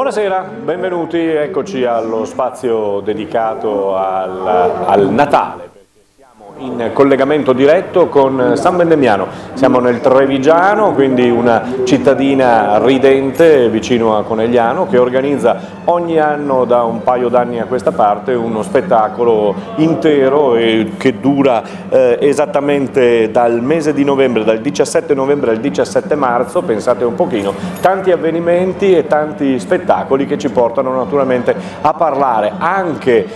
Buonasera, benvenuti, eccoci allo spazio dedicato al Natale. In collegamento diretto con San Vendemiano. Siamo nel Trevigiano, quindi una cittadina ridente vicino a Conegliano, che organizza ogni anno da un paio d'anni a questa parte uno spettacolo intero e che dura esattamente dal mese di novembre, dal 17 novembre al 17 marzo, pensate un pochino, tanti avvenimenti e tanti spettacoli che ci portano naturalmente a parlare anche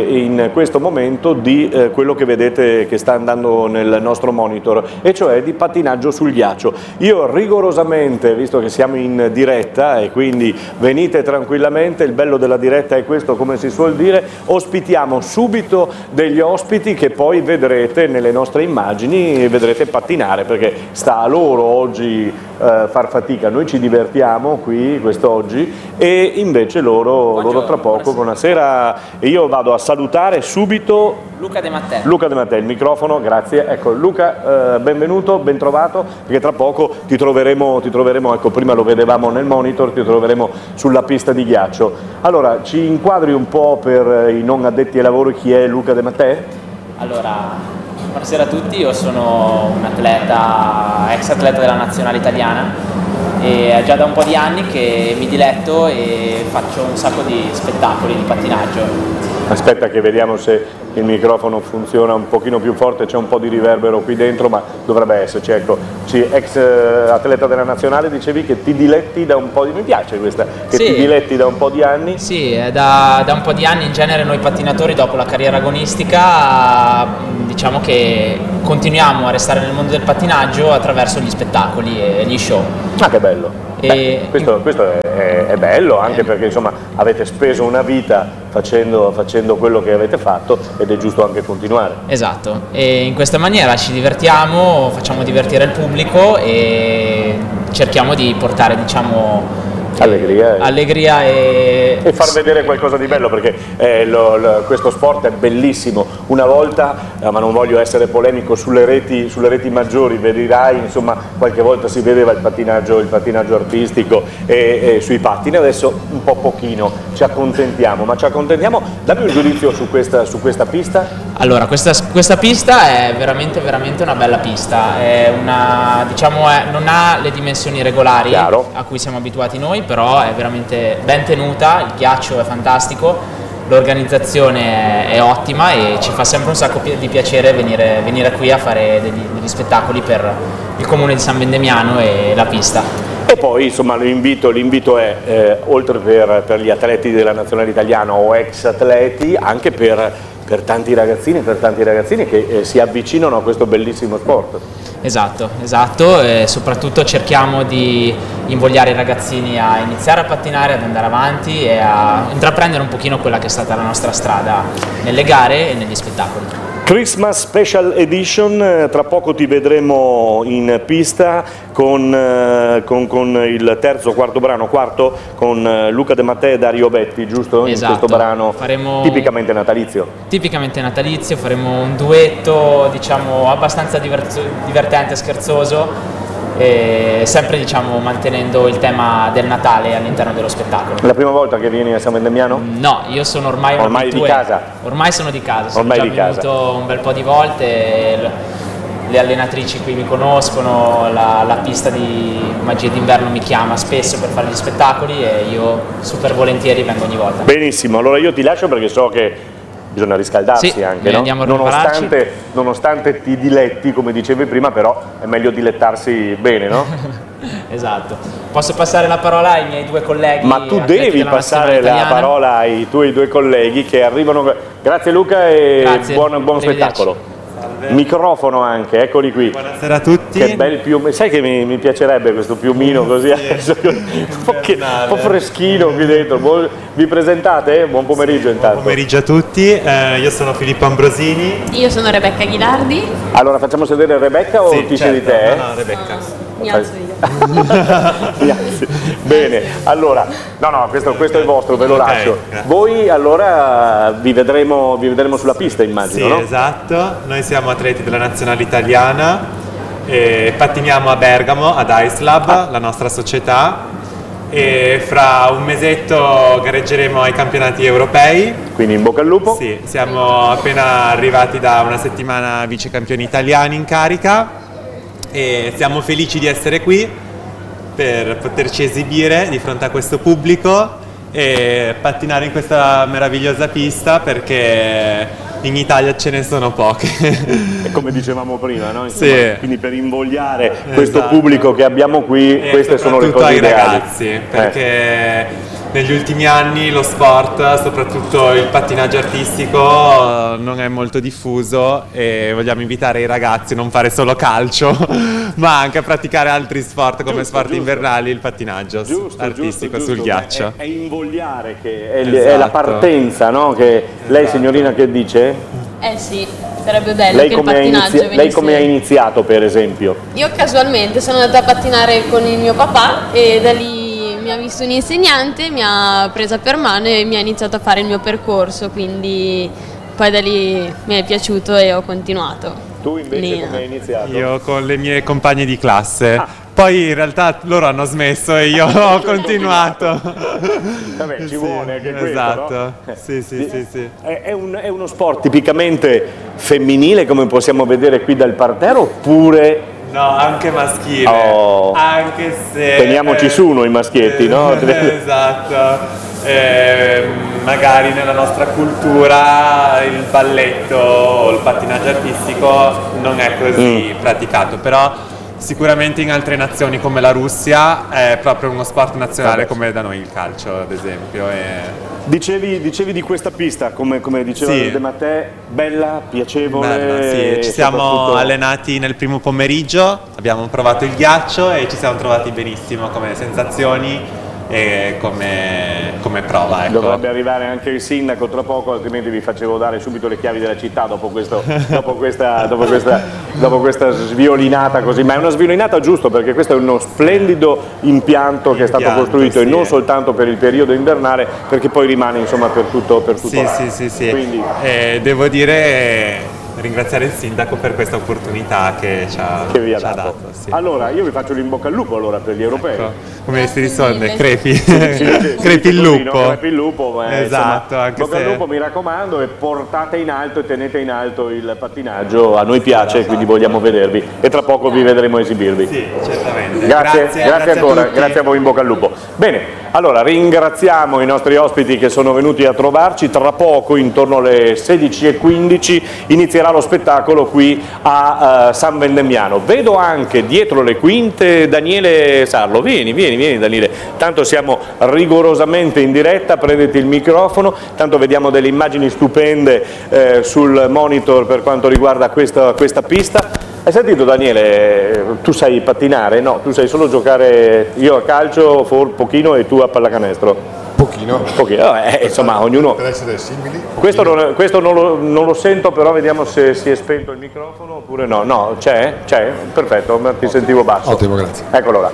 in questo momento di quello che vedete che sta andando nel nostro monitor, e cioè di pattinaggio sul ghiaccio. Io rigorosamente, visto che siamo in diretta e quindi venite tranquillamente, il bello della diretta è questo, come si suol dire, ospitiamo subito degli ospiti che poi vedrete nelle nostre immagini, vedrete pattinare, perché sta a loro oggi far fatica, noi ci divertiamo qui quest'oggi e invece loro tra poco. Buonasera, io vado a salutare subito Luca De Mattei. Luca De Mattei, il microfono, grazie. Ecco Luca, benvenuto, ben trovato, perché tra poco ti troveremo, ecco, prima lo vedevamo nel monitor, ti troveremo sulla pista di ghiaccio. Allora, ci inquadri un po' per i non addetti ai lavori chi è Luca De Mattei? Allora, buonasera a tutti, io sono un atleta, ex atleta della nazionale italiana e è già da un po' di anni che mi diletto e faccio un sacco di spettacoli di pattinaggio. Aspetta che vediamo se il microfono funziona un pochino più forte, c'è un po' di riverbero qui dentro, ma dovrebbe esserci. Ecco, ex atleta della nazionale, dicevi che ti diletti da un po' di... mi piace questa, che sì, ti diletti da un po' di anni? Sì, da un po' di anni. In genere noi pattinatori dopo la carriera agonistica diciamo che continuiamo a restare nel mondo del pattinaggio attraverso gli spettacoli e gli show. Ah, che bello! Beh, questo è bello, anche perché insomma avete speso una vita facendo quello che avete fatto ed è giusto anche continuare. Esatto, e in questa maniera ci divertiamo, facciamo divertire il pubblico e cerchiamo di portare, diciamo, allegria e far vedere qualcosa di bello, perché questo sport è bellissimo. Una volta, ma non voglio essere polemico, sulle reti maggiori vedrai, insomma, qualche volta si vedeva il pattinaggio artistico e sui pattini. Adesso un po' pochino, ci accontentiamo, dammi un giudizio su questa pista. Allora, questa pista è veramente una bella pista, non ha le dimensioni regolari, chiaro, a cui siamo abituati noi, però è veramente ben tenuta, il ghiaccio è fantastico, l'organizzazione è ottima e ci fa sempre un sacco di piacere venire qui a fare degli spettacoli per il comune di San Vendemiano e la pista. E poi insomma l'invito è oltre per gli atleti della nazionale italiana o ex atleti, anche per tanti ragazzini che si avvicinano a questo bellissimo sport. Esatto, e soprattutto cerchiamo di invogliare i ragazzini a iniziare a pattinare, ad andare avanti e a intraprendere un pochino quella che è stata la nostra strada nelle gare e negli spettacoli. Christmas Special Edition, tra poco ti vedremo in pista con il quarto brano con Luca De Mattei e Dario Betti, giusto? Esatto. In questo brano tipicamente natalizio. Tipicamente natalizio, faremo un duetto, diciamo, abbastanza divertente, scherzoso, e sempre, diciamo, mantenendo il tema del Natale all'interno dello spettacolo. È la prima volta che vieni a San Vendemiano? No, io sono ormai di casa? Ormai sono di casa, sono già venuto un bel po' di volte, le allenatrici qui mi conoscono, la pista di Magia d'Inverno mi chiama spesso per fare gli spettacoli e io super volentieri vengo ogni volta. Benissimo, allora io ti lascio perché so che bisogna riscaldarsi, sì, anche, no? Andiamo a nonostante ti diletti, come dicevi prima, però è meglio dilettarsi bene, no? Esatto. Posso passare la parola ai miei due colleghi? Ma tu devi passare la parola ai tuoi due colleghi che arrivano. Grazie Luca e grazie. Buon spettacolo. Salve. Microfono anche, eccoli qui. Buonasera a tutti. Che bel piumino, sai che mi piacerebbe questo piumino così, adesso, un po' freschino qui dentro. Vi presentate? Buon pomeriggio intanto. Buon pomeriggio a tutti, io sono Filippo Ambrosini. Io sono Rebecca Ghilardi. Allora facciamo sedere Rebecca o ti siedi te? No, Rebecca. Mi alzo io. Bene, allora, questo è il vostro, ve lo lascio. Grazie. Voi allora vi vedremo sulla pista, immagino, sì, no? Esatto, noi siamo atleti della nazionale italiana, pattiniamo a Bergamo, ad Ice Lab, la nostra società, e fra un mesetto gareggeremo ai campionati europei. Quindi in bocca al lupo. Sì, siamo appena arrivati da una settimana vice campioni italiani in carica e siamo felici di essere qui per poterci esibire di fronte a questo pubblico e pattinare in questa meravigliosa pista, perché in Italia ce ne sono poche. E come dicevamo prima, no? Insomma, sì. Quindi per invogliare questo pubblico che abbiamo qui, e queste sono le cose ai ideali. Ragazzi, perché negli ultimi anni lo sport, soprattutto il pattinaggio artistico, non è molto diffuso e vogliamo invitare i ragazzi a non fare solo calcio, ma anche a praticare altri sport come sport invernali, il pattinaggio artistico sul ghiaccio. È invogliare che è la partenza, no? Che lei, signorina, che dice? Sì, sarebbe bello Lei che il pattinaggio venisse. lei come ha iniziato, per esempio? Io casualmente sono andata a pattinare con il mio papà e da lì mi ha visto un insegnante, mi ha presa per mano e mi ha iniziato a fare il mio percorso, quindi poi da lì mi è piaciuto e ho continuato. Tu invece come hai iniziato? Io con le mie compagne di classe. Poi in realtà loro hanno smesso e io ho continuato. Vabbè, ci vuole anche questo, esatto. no? Sì. È uno sport tipicamente femminile, come possiamo vedere qui dal parterre, oppure... No, anche maschile. Oh. Anche se... Teniamoci su noi maschietti, no? Esatto. Magari nella nostra cultura il balletto o il pattinaggio artistico non è così praticato, però sicuramente in altre nazioni come la Russia è proprio uno sport nazionale, come da noi il calcio ad esempio. Dicevi di questa pista, come diceva Sì. De Mattei, bella, piacevole. Bella, sì. Ci siamo allenati nel primo pomeriggio, abbiamo provato il ghiaccio e ci siamo trovati benissimo come sensazioni e come prova. Ecco. Dovrebbe arrivare anche il sindaco tra poco, altrimenti vi facevo dare subito le chiavi della città dopo questa sviolinata così. Ma è una sviolinata giusto, perché questo è uno splendido impianto che è stato costruito, e non soltanto per il periodo invernale, perché poi rimane insomma per tutto l'anno. Sì. Quindi... devo dire, ringraziare il sindaco per questa opportunità che vi ha dato. Sì. Allora, io vi faccio l'in bocca al lupo allora per gli europei. Ecco. Come si risponde? Crepi. Crepi il lupo. Crepi il lupo, esatto. Insomma, anche bocca al lupo, mi raccomando, e portate in alto e tenete in alto il pattinaggio. A noi piace, quindi vogliamo vedervi e tra poco vi vedremo esibirvi. Sì, certamente. Grazie ancora, grazie a voi, in bocca al lupo. Bene, allora ringraziamo i nostri ospiti che sono venuti a trovarci. Tra poco, intorno alle 16:15, inizierà lo spettacolo qui a San Vendemiano. Vedo anche dietro le quinte Daniele Sarlo. Vieni Daniele, tanto siamo rigorosamente in diretta, prenditi il microfono, tanto vediamo delle immagini stupende sul monitor per quanto riguarda questa pista. Hai sentito, Daniele, tu sai pattinare? No, tu sai solo giocare, io a calcio pochino e tu a pallacanestro. Pochino. Insomma, ognuno... Per essere simili. Questo non lo sento, però vediamo se si è spento il microfono oppure no. No, c'è? Perfetto, ma ti sentivo basso. Ottimo, grazie. Eccolo là.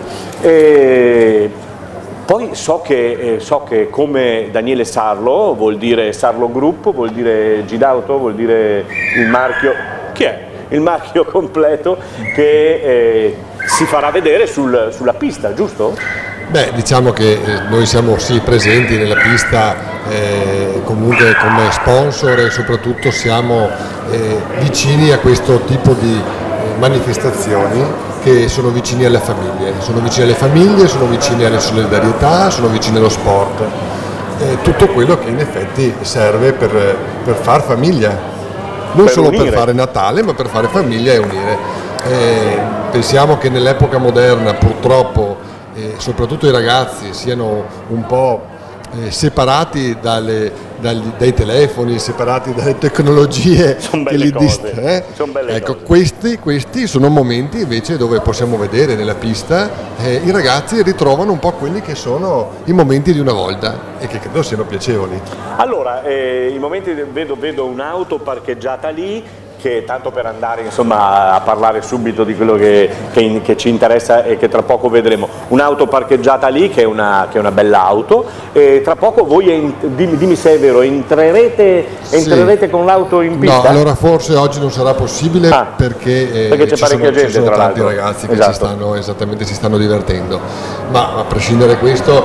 Poi so che come Daniele Sarlo vuol dire Sarlo Group, vuol dire Gidauto, vuol dire il marchio... Chi è? Il marchio completo che si farà vedere sulla pista, giusto? Beh, diciamo che noi siamo sì presenti nella pista comunque come sponsor, e soprattutto siamo vicini a questo tipo di manifestazioni che sono vicini alle famiglie, sono vicini alla solidarietà, sono vicini allo sport, tutto quello che in effetti serve per far famiglia. Non solo per fare Natale, ma per fare famiglia e unire. Pensiamo che nell'epoca moderna purtroppo soprattutto i ragazzi siano un po' separati dai telefoni, separati dalle tecnologie. Sono belle cose. Ecco, questi sono momenti invece dove possiamo vedere nella pista i ragazzi ritrovano un po' quelli che sono i momenti di una volta e che credo siano piacevoli. Allora, i momenti, vedo un'auto parcheggiata lì. che tanto per andare insomma a parlare subito di quello che ci interessa e che tra poco vedremo, un'auto parcheggiata lì che è una bella auto, e tra poco voi, dimmi se è vero, entrerete con l'auto in pista? No, allora forse oggi non sarà possibile perché c'è parecchia gente, ci sono tra tanti l'altro, ragazzi che si stanno divertendo, ma a prescindere da questo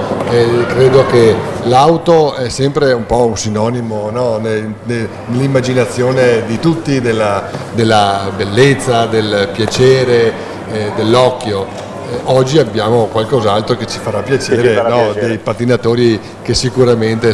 credo che l'auto è sempre un po' un sinonimo, no? Nell'immaginazione di tutti della bellezza, del piacere, dell'occhio. Oggi abbiamo qualcos'altro che ci farà piacere, dei pattinatori che sicuramente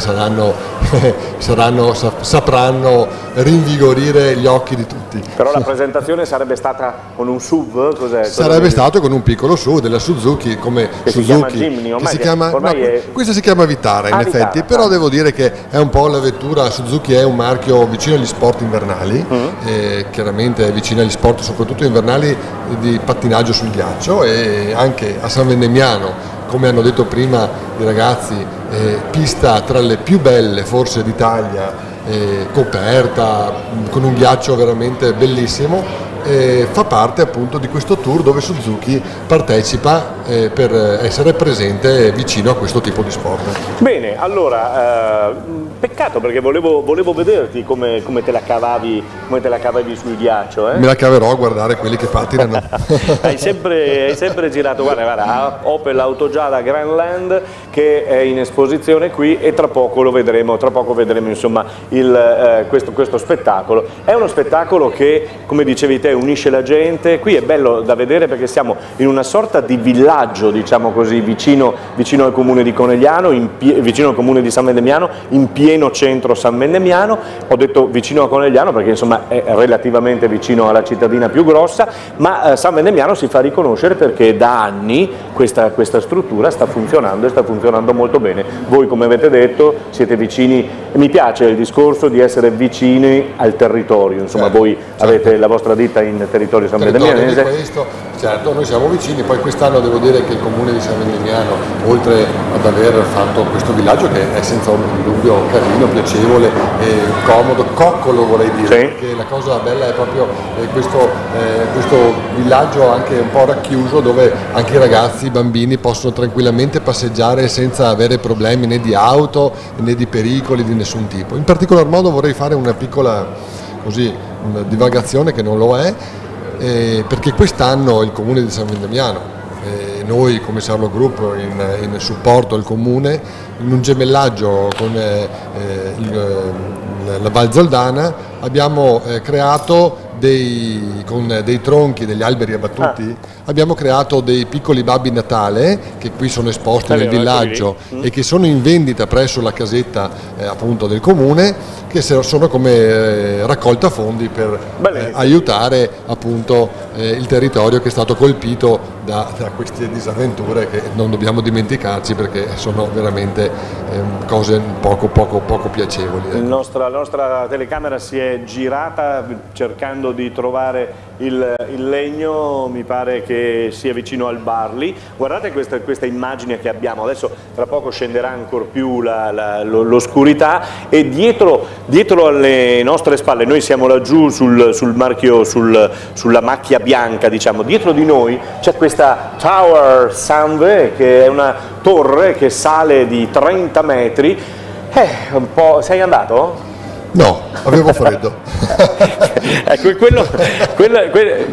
sapranno rinvigorire gli occhi di tutti. Però la presentazione sarebbe stata con un SUV? Cos'è? Sarebbe stato con un piccolo SUV della Suzuki, come che Suzuki, si chiama Jimny, questa si chiama Vitara in effetti, però devo dire che è un po' la vettura. Suzuki è un marchio vicino agli sport invernali, chiaramente vicino agli sport soprattutto invernali di pattinaggio sul ghiaccio, e anche a San Vendemiano, come hanno detto prima i ragazzi, pista tra le più belle forse d'Italia, coperta con un ghiaccio veramente bellissimo. Fa parte appunto di questo tour dove Suzuki partecipa per essere presente vicino a questo tipo di sport. Bene, allora peccato, perché volevo vederti come te la cavavi sul ghiaccio. Me la caverò a guardare quelli che pattinano. hai sempre girato, guarda, Opel Autogiada Grandland che è in esposizione qui, e tra poco vedremo insomma questo spettacolo. È uno spettacolo che, come dicevi te, unisce la gente. Qui è bello da vedere perché siamo in una sorta di villaggio, diciamo così, vicino al comune di Conegliano, vicino al comune di San Vendemiano, in pieno centro San Vendemiano. Ho detto vicino a Conegliano perché insomma è relativamente vicino alla cittadina più grossa, ma San Vendemiano si fa riconoscere perché da anni questa struttura sta funzionando, e sta funzionando molto bene. Voi, come avete detto, siete vicini, e mi piace il discorso di essere vicini al territorio, insomma voi avete la vostra ditta in territorio san vendemianese. Certo, noi siamo vicini. Poi quest'anno devo dire che il comune di San Vendemiano, oltre ad aver fatto questo villaggio che è senza dubbio carino, piacevole e comodo, coccolo vorrei dire, perché la cosa bella è proprio questo villaggio anche un po' racchiuso, dove anche i ragazzi, i bambini possono tranquillamente passeggiare senza avere problemi né di auto né di pericoli di nessun tipo. In particolar modo vorrei fare una piccola una divagazione che non lo è, perché quest'anno il comune di San Vendemiano, noi come Sarlo Group in supporto al comune, in un gemellaggio con la Val Zoldana, abbiamo creato con dei tronchi, degli alberi abbattuti, abbiamo creato dei piccoli babbi Natale che qui sono esposti nel villaggio e che sono in vendita presso la casetta appunto del comune, che sono come raccolta fondi per aiutare appunto il territorio che è stato colpito da queste disavventure, che non dobbiamo dimenticarci perché sono veramente cose poco piacevoli. La nostra telecamera si è girata cercando di trovare il legno, mi pare che sia vicino al Barli. Guardate questa immagine che abbiamo, adesso tra poco scenderà ancora più l'oscurità, e dietro alle nostre spalle, noi siamo laggiù sul marchio, sulla macchia bianca, diciamo, dietro di noi c'è questa Tower Sanve, che è una torre che sale di 30 metri. Un po'. Sei andato? No, avevo freddo. Ecco,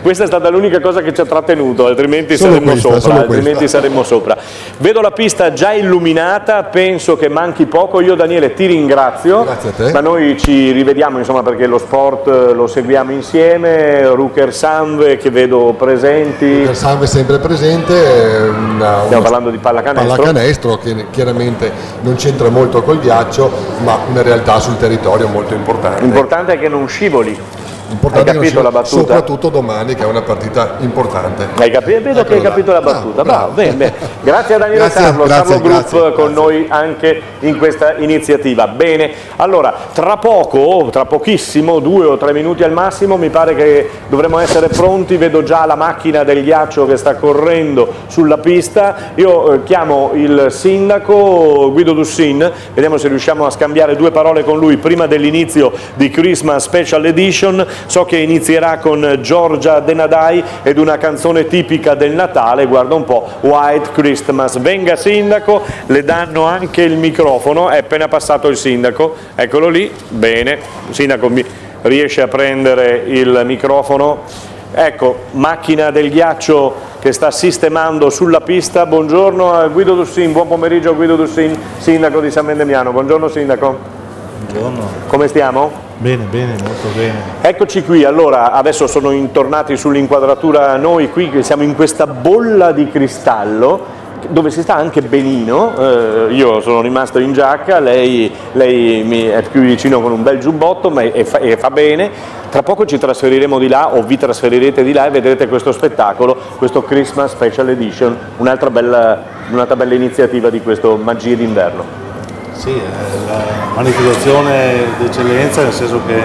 questa è stata l'unica cosa che ci ha trattenuto, altrimenti saremmo sopra. Vedo la pista già illuminata, penso che manchi poco. Io, Daniele, ti ringrazio. Grazie a te. Ma noi ci rivediamo, insomma, perché lo sport lo seguiamo insieme. Ruker Sanve, che vedo presenti. Ruker Sanve sempre presente. Stiamo parlando di pallacanestro. Pallacanestro che chiaramente non c'entra molto col ghiaccio, ma una realtà sul territorio molto importante. L'importante è che non scivoli. Hai capito la battuta? Soprattutto domani, che è una partita importante. Vedo che hai capito la battuta. Bravo. Bene. Grazie a Daniele Sarlo Group con noi anche in questa iniziativa. Bene, allora tra pochissimo, 2 o 3 minuti al massimo, mi pare che dovremo essere pronti. Vedo già la macchina del ghiaccio che sta correndo sulla pista. Io chiamo il sindaco Guido Dussin, vediamo se riusciamo a scambiare 2 parole con lui prima dell'inizio di Christmas Special Edition. So che inizierà con Giorgia Denadai ed una canzone tipica del Natale, guarda un po', White Christmas. Venga sindaco, le danno anche il microfono, è appena passato il sindaco, eccolo lì, bene, il sindaco riesce a prendere il microfono. Ecco, macchina del ghiaccio che sta sistemando sulla pista. Buongiorno a Guido Dussin, buon pomeriggio a Guido Dussin, sindaco di San Vendemiano. Buongiorno sindaco. Buongiorno. Come stiamo? Bene, bene, molto bene. Eccoci qui, allora adesso sono tornati sull'inquadratura noi qui, che siamo in questa bolla di cristallo dove si sta anche benino, io sono rimasto in giacca, lei mi è più vicino con un bel giubbotto e fa bene. Tra poco ci trasferiremo di là o vi trasferirete di là e vedrete questo spettacolo, questo Christmas Special Edition, un'altra bella iniziativa di questo Magie d'inverno. Sì, la manifestazione d'eccellenza, nel senso che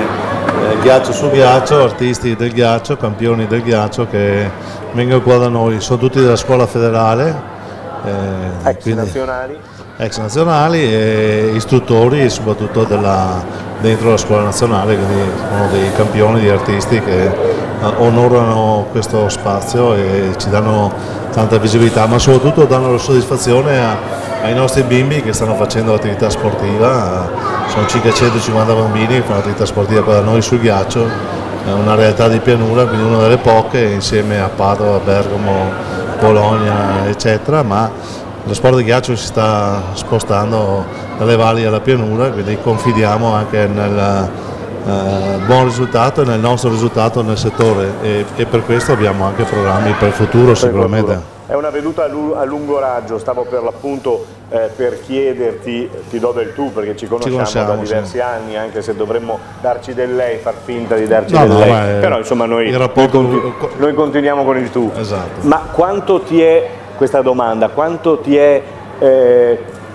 ghiaccio su ghiaccio, artisti del ghiaccio, campioni del ghiaccio che vengono qua da noi, sono tutti della scuola federale. Ex nazionali e istruttori soprattutto dentro la scuola nazionale, quindi sono dei campioni di artisti che onorano questo spazio e ci danno tanta visibilità, ma soprattutto danno la soddisfazione ai nostri bimbi che stanno facendo attività sportiva. Sono circa 150 bambini che fanno attività sportiva qua da noi sul ghiaccio, è una realtà di pianura, quindi una delle poche insieme a Padova, Bergamo, Bologna eccetera, ma lo sport di ghiaccio si sta spostando dalle valli alla pianura, quindi confidiamo anche nel buon risultato e nel nostro risultato nel settore e per questo abbiamo anche programmi per il futuro sicuramente. È una veduta a lungo raggio, stavo per l'appunto per chiederti, ti do del tu perché ci conosciamo da diversi anni, anche se dovremmo darci del lei, far finta di darci del lei, però insomma noi continuiamo con il tu. Esatto. Ma quanto ti è, questa domanda, quanto ti è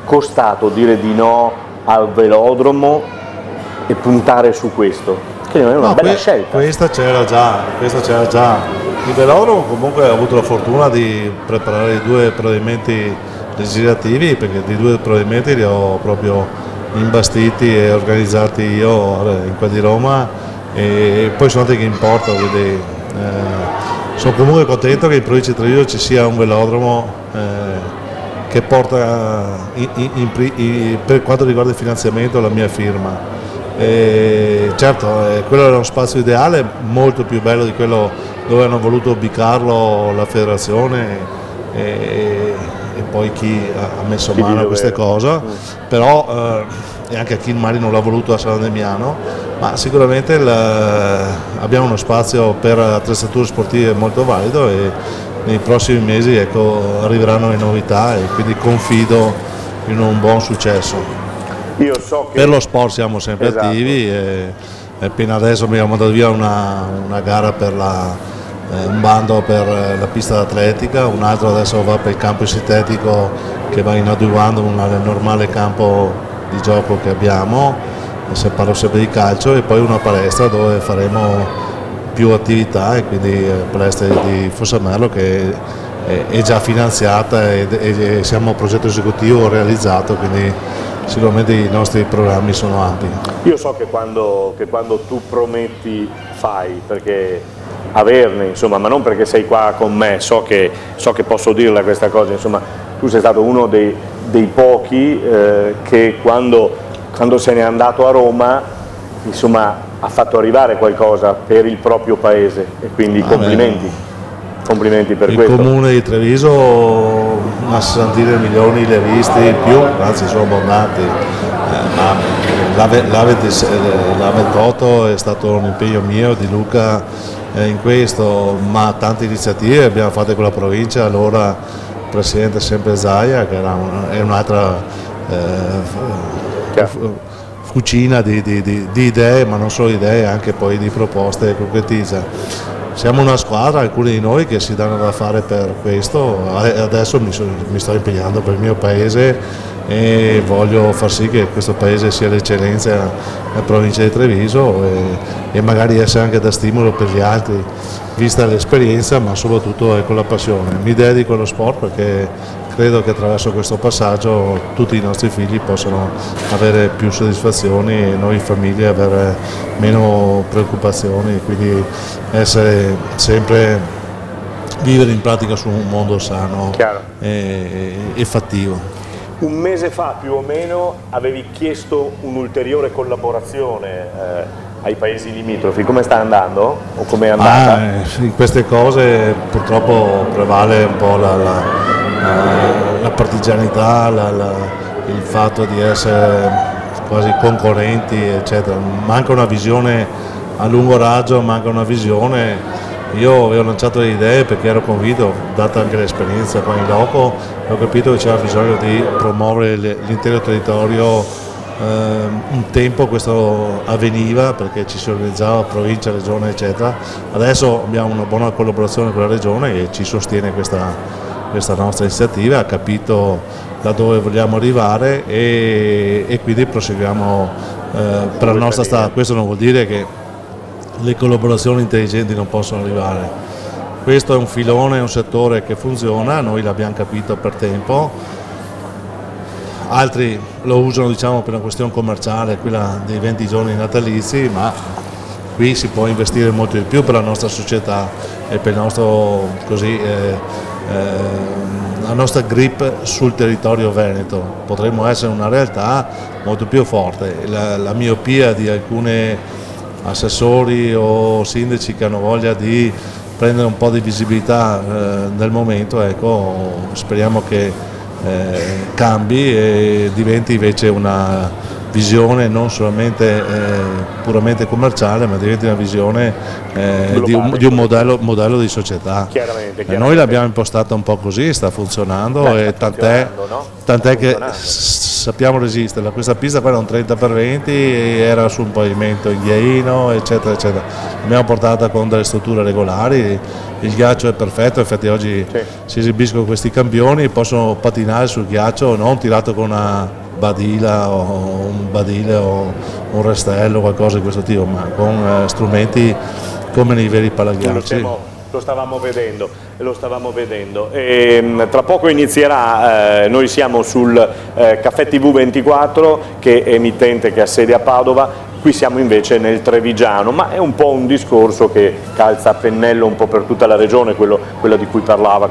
costato dire di no al velodromo e puntare su questo? Che è una bella scelta. Questa c'era già. Il velodromo comunque ho avuto la fortuna di preparare 2 provvedimenti legislativi, perché di 2 provvedimenti li ho proprio imbastiti e organizzati io in qua di Roma e poi sono andati in porto, quindi sono comunque contento che in provincia di Treviso ci sia un velodromo che porta per quanto riguarda il finanziamento la mia firma. Certo, quello era uno spazio ideale, molto più bello di quello dove hanno voluto ubicarlo la federazione e poi chi ha messo mano a queste cose, però e anche a chi magari non l'ha voluto a San Damiano, ma sicuramente abbiamo uno spazio per attrezzature sportive molto valido e nei prossimi mesi arriveranno le novità e quindi confido in un buon successo. Io so che per lo sport siamo sempre attivi e appena adesso abbiamo mandato via una gara per un bando per la pista d'atletica, un altro adesso va per il campo sintetico che va inadeguando un normale campo di gioco che abbiamo, se parlo sempre di calcio, e poi una palestra dove faremo più attività e quindi palestra di Fossamerlo che è già finanziata e siamo a progetto esecutivo realizzato, quindi sicuramente i nostri programmi sono ampi. Io so che quando tu prometti fai, perché averne, insomma, ma non perché sei qua con me, so che posso dirla questa cosa, insomma, tu sei stato uno dei pochi che quando se n'è andato a Roma, insomma, ha fatto arrivare qualcosa per il proprio paese e quindi complimenti. Complimenti per questo. Il comune di Treviso una sessantina di milioni li ha visti più, anzi sono abbondanti, ma la 28 è stato un impegno mio, di Luca in questo, ma tante iniziative abbiamo fatto con la provincia, allora presidente sempre Zaia, che è un'altra fucina di idee, ma non solo idee, anche poi di proposte e concretizza. Siamo una squadra, alcuni di noi, che si danno da fare per questo. Adesso mi sto impegnando per il mio paese e voglio far sì che questo paese sia l'eccellenza nella provincia di Treviso e magari essere anche da stimolo per gli altri, vista l'esperienza, ma soprattutto con la passione. Mi dedico allo sport perché credo che attraverso questo passaggio tutti i nostri figli possano avere più soddisfazioni e noi famiglie avere meno preoccupazioni, quindi essere sempre, vivere in pratica su un mondo sano e fattivo. Un mese fa più o meno avevi chiesto un'ulteriore collaborazione ai paesi limitrofi, come sta andando? O come è andata? In queste cose purtroppo prevale un po' la partigianità, il fatto di essere quasi concorrenti, eccetera. Manca una visione a lungo raggio, manca una visione. Io avevo lanciato le idee perché ero convinto, data anche l'esperienza qua in loco, ho capito che c'era bisogno di promuovere l'intero territorio. Un tempo questo avveniva perché ci si organizzava provincia, regione eccetera. Adesso abbiamo una buona collaborazione con la regione che ci sostiene questa nostra iniziativa, ha capito da dove vogliamo arrivare e quindi proseguiamo per la nostra strada. Questo non vuol dire che le collaborazioni intelligenti non possono arrivare. Questo è un filone, è un settore che funziona, noi l'abbiamo capito per tempo. Altri lo usano, diciamo, per una questione commerciale, quella dei 20 giorni natalizi, ma qui si può investire molto di più per la nostra società e per il nostro, così, la nostra grip sul territorio veneto. Potremmo essere una realtà molto più forte. La miopia di alcuni assessori o sindaci che hanno voglia di prendere un po' di visibilità nel momento, ecco, speriamo che cambi e diventi invece una visione non solamente puramente commerciale, ma diventi una visione di un modello di società. Chiaramente. Noi l'abbiamo impostata un po' così, sta funzionando, e tant'è che sappiamo resistere. Questa pista qua era un 30x20, era su un pavimento in ghiaino, eccetera eccetera. L'abbiamo portata con delle strutture regolari, il ghiaccio è perfetto, infatti oggi si esibiscono questi campioni, possono pattinare sul ghiaccio non tirato con una badila o un badile o un restello o qualcosa di questo tipo, ma con strumenti come nei veri palaghiacci. Lo stavamo vedendo. E, tra poco inizierà, noi siamo sul Caffè TV24, che è emittente che ha sede a Padova. Qui siamo invece nel Trevigiano, ma è un po' un discorso che calza a pennello un po' per tutta la regione, quello di cui parlava,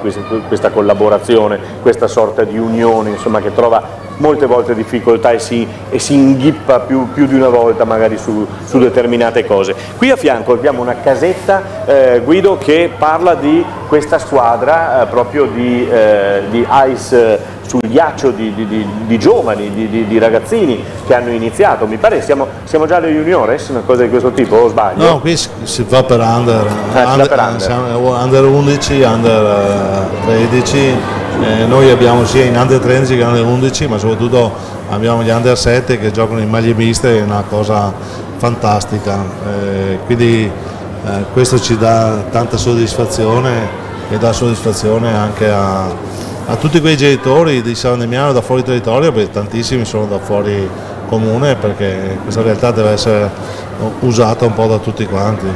questa collaborazione, questa sorta di unione, insomma, che trova molte volte difficoltà e si inghippa più di una volta magari su determinate cose. Qui a fianco abbiamo una casetta, Guido, che parla di questa squadra proprio di ice sul ghiaccio di giovani, di ragazzini che hanno iniziato. Mi pare siamo già alle juniores, una cosa di questo tipo, o sbaglio? No, qui si va per under 11, under 13. Noi abbiamo sia in under 13 che under 11, ma soprattutto abbiamo gli under 7 che giocano in maglie miste, è una cosa fantastica, quindi questo ci dà tanta soddisfazione e dà soddisfazione anche a tutti quei genitori di San Damiano da fuori territorio, perché tantissimi sono da fuori comune, perché questa realtà deve essere usata un po' da tutti quanti.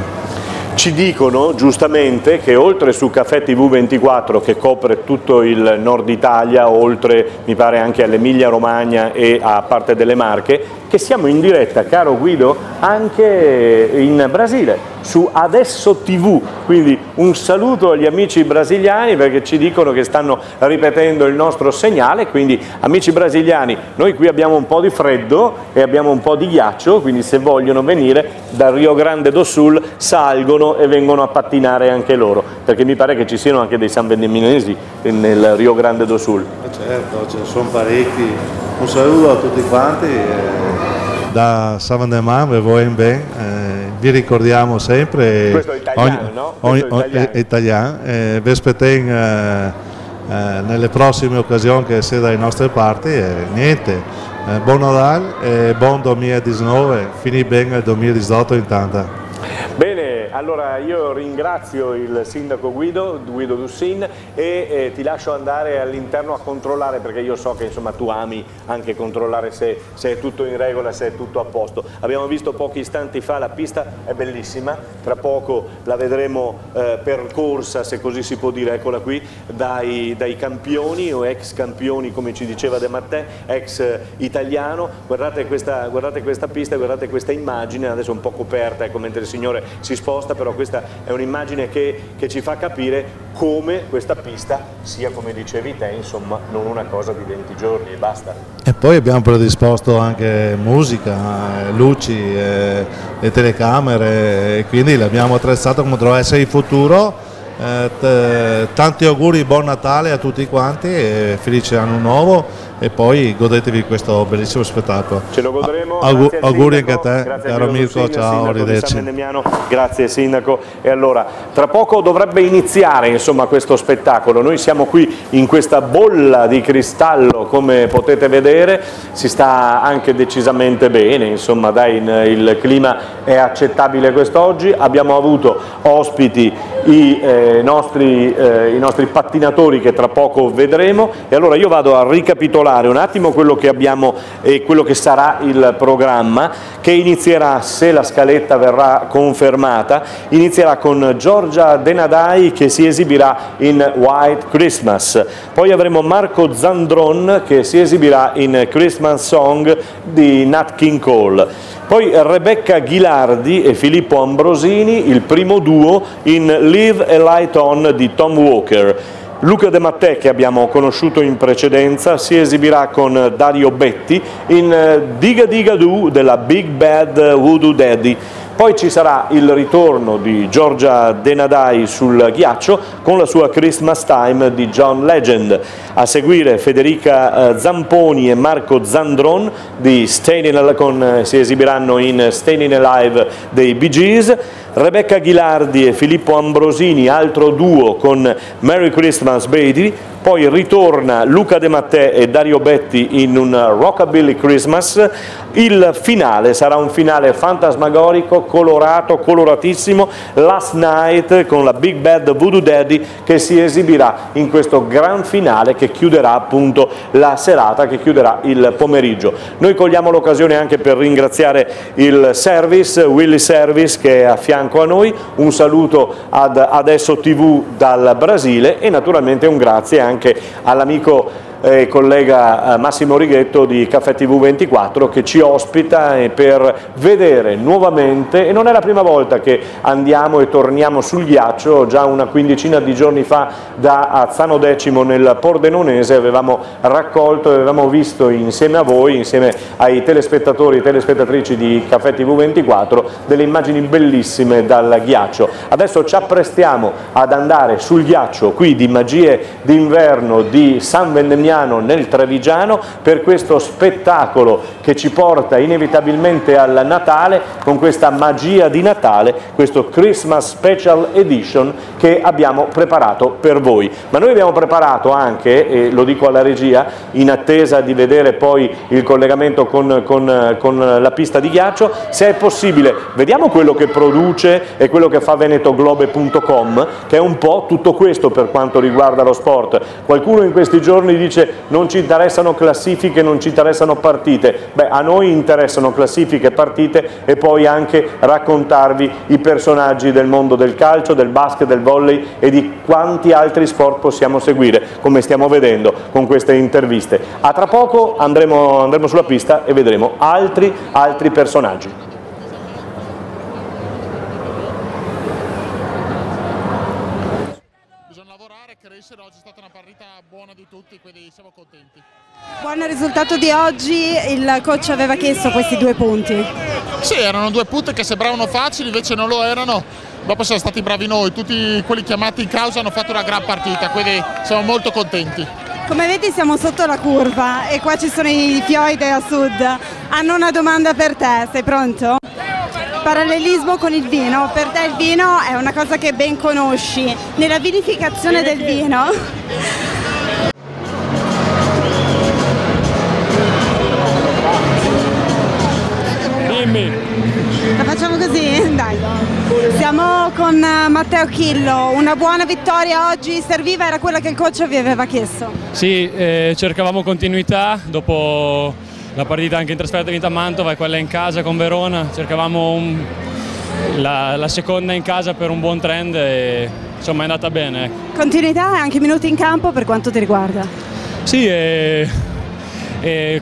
Ci dicono giustamente che oltre su Caffè TV24, che copre tutto il nord Italia, oltre mi pare anche all'Emilia Romagna e a parte delle Marche, che siamo in diretta, caro Guido, anche in Brasile, su Adesso TV, quindi un saluto agli amici brasiliani, perché ci dicono che stanno ripetendo il nostro segnale. Quindi amici brasiliani, noi qui abbiamo un po' di freddo e abbiamo un po' di ghiaccio, quindi se vogliono venire dal Rio Grande do Sul salgono e vengono a pattinare anche loro, perché mi pare che ci siano anche dei sanbendeminesi nel Rio Grande do Sul. Certo, ce ne sono parecchi. Un saluto a tutti quanti. Da San Vandeman, vi ricordiamo sempre. Questo è italiano, no? È italiano. Vi aspettiamo nelle prossime occasioni che sia dalle nostre parti. Niente, buon Natale e buon 2019, finì bene il 2018 intanto. Bene, allora io ringrazio il sindaco Guido Dussin e ti lascio andare all'interno a controllare, perché io so che insomma tu ami anche controllare se è tutto in regola, se è tutto a posto. Abbiamo visto pochi istanti fa, la pista è bellissima, tra poco la vedremo percorsa, se così si può dire, eccola qui, dai campioni o ex campioni, come ci diceva De Mattè, ex italiano. Guardate questa pista, guardate questa immagine, adesso è un po' coperta, ecco, mentre il signore si sposta, però questa è un'immagine che ci fa capire come questa pista sia, come dicevi te, insomma, non una cosa di 20 giorni e basta. E poi abbiamo predisposto anche musica, luci e telecamere, e quindi l'abbiamo attrezzato come doveva essere il futuro. Tanti auguri, buon Natale a tutti quanti e felice anno nuovo, e poi godetevi questo bellissimo spettacolo. Ce lo godremo. Auguri anche a te, caro Mirko, ciao, arrivederci. Grazie sindaco. E allora, tra poco dovrebbe iniziare insomma questo spettacolo. Noi siamo qui in questa bolla di cristallo, come potete vedere, si sta anche decisamente bene, insomma dai, il clima è accettabile quest'oggi. Abbiamo avuto ospiti i nostri pattinatori che tra poco vedremo, e allora io vado a ricapitolare un attimo quello che abbiamo e quello che sarà il programma, che inizierà, se la scaletta verrà confermata, inizierà con Giorgia Denadai che si esibirà in White Christmas, poi avremo Marco Zandron che si esibirà in Christmas Song di Nat King Cole, poi Rebecca Ghilardi e Filippo Ambrosini, il primo duo, in Live a Light On di Tom Walker. Luca De Mattè, che abbiamo conosciuto in precedenza, si esibirà con Dario Betti in Diga Diga Do della Big Bad Voodoo Daddy. Poi ci sarà il ritorno di Giorgia Denadai sul ghiaccio con la sua Christmas Time di John Legend. A seguire Federica Zamponi e Marco Zandron di si esibiranno in Staying Alive dei Bee Gees. Rebecca Ghilardi e Filippo Ambrosini, altro duo con Merry Christmas Baby. Poi ritorna Luca De Mattè e Dario Betti in un Rockabilly Christmas. Il finale sarà un finale fantasmagorico, colorato, coloratissimo, Last Night con la Big Bad Voodoo Daddy che si esibirà in questo gran finale che chiuderà appunto la serata, che chiuderà il pomeriggio. Noi cogliamo l'occasione anche per ringraziare il service, Willy Service, che è a fianco a noi. Un saluto ad Adesso TV dal Brasile e naturalmente un grazie anche all'amico e collega Massimo Righetto di Caffè TV 24 che ci ospita per vedere nuovamente, e non è la prima volta che andiamo e torniamo sul ghiaccio. Già una quindicina di giorni fa da Azzano Decimo nel Pordenonese avevamo raccolto e avevamo visto insieme a voi, insieme ai telespettatori e telespettatrici di Caffè TV 24, delle immagini bellissime dal ghiaccio. Adesso ci apprestiamo ad andare sul ghiaccio qui di Magie d'inverno di San Vendemiano nel Trevigiano per questo spettacolo che ci porta inevitabilmente al Natale, con questa magia di Natale, questo Christmas Special Edition che abbiamo preparato per voi. Ma noi abbiamo preparato anche, e lo dico alla regia, in attesa di vedere poi il collegamento con la pista di ghiaccio, se è possibile vediamo quello che produce e quello che fa venetoglobe.com, che è un po' tutto questo per quanto riguarda lo sport. Qualcuno in questi giorni dice non ci interessano classifiche, non ci interessano partite. Beh, a noi interessano classifiche, partite e poi anche raccontarvi i personaggi del mondo del calcio, del basket, del volley e di quanti altri sport possiamo seguire, come stiamo vedendo con queste interviste. A tra poco andremo sulla pista e vedremo altri personaggi. Oggi è stata una partita buona di tutti, quindi siamo contenti. Buon risultato di oggi, il coach aveva chiesto questi 2 punti. Sì, erano 2 punti che sembravano facili, invece non lo erano. Dopo siamo stati bravi noi, tutti quelli chiamati in causa hanno fatto una gran partita, quindi siamo molto contenti. Come vedi siamo sotto la curva e qua ci sono i Fioide a sud. Hanno una domanda per te, sei pronto? Parallelismo con il vino, per te il vino è una cosa che ben conosci, nella vinificazione del vino. Dimmi. La facciamo così? Dai. Siamo con Matteo Chillo, una buona vittoria oggi serviva, era quella che il coach vi aveva chiesto? Sì, cercavamo continuità dopo la partita anche in trasferta vinta a Mantova e quella in casa con Verona, cercavamo la seconda in casa per un buon trend e insomma è andata bene. Continuità e anche minuti in campo per quanto ti riguarda? Sì, e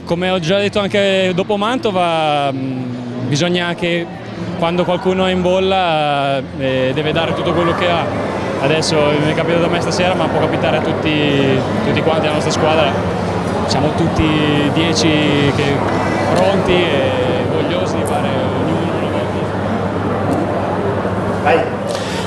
come ho già detto anche dopo Mantova, bisogna che quando qualcuno è in bolla deve dare tutto quello che ha. Adesso mi è capitato a me stasera, ma può capitare a tutti quanti della nostra squadra. Siamo tutti 10 pronti e vogliosi di fare ognuno una volta. Vai.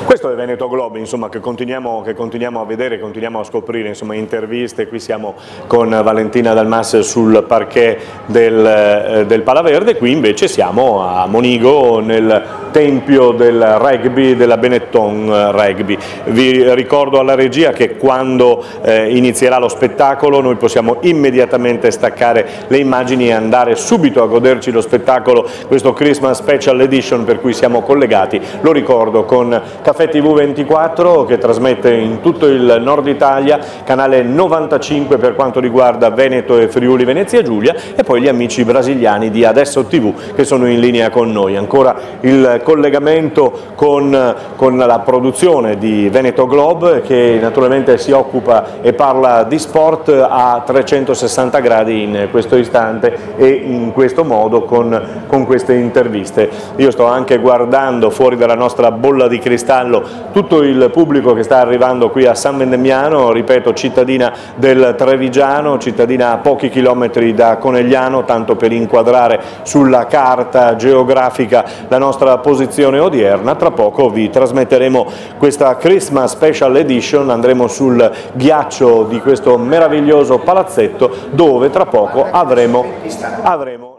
Questo è Veneto Globe, insomma, che continuiamo a vedere, continuiamo a scoprire, insomma, interviste. Qui siamo con Valentina Dalmas sul parquet del Palaverde, qui invece siamo a Monigo nel tempio del rugby, della Benetton Rugby. Vi ricordo alla regia che quando inizierà lo spettacolo noi possiamo immediatamente staccare le immagini e andare subito a goderci lo spettacolo, questo Christmas Special Edition per cui siamo collegati, lo ricordo, con Caffè TV24 che trasmette in tutto il nord Italia, canale 95 per quanto riguarda Veneto e Friuli Venezia Giulia, e poi gli amici brasiliani di Adesso TV che sono in linea con noi. Ancora il collegamento con la produzione di Veneto Globe, che naturalmente si occupa e parla di sport a 360 gradi in questo istante e in questo modo con queste interviste. Io sto anche guardando fuori dalla nostra bolla di cristallo tutto il pubblico che sta arrivando qui a San Vendemiano, ripeto, cittadina del Trevigiano, cittadina a pochi chilometri da Conegliano, tanto per inquadrare sulla carta geografica la nostra posizione odierna. Tra poco vi trasmetteremo questa Christmas Special Edition, andremo sul ghiaccio di questo meraviglioso palazzetto dove tra poco avremo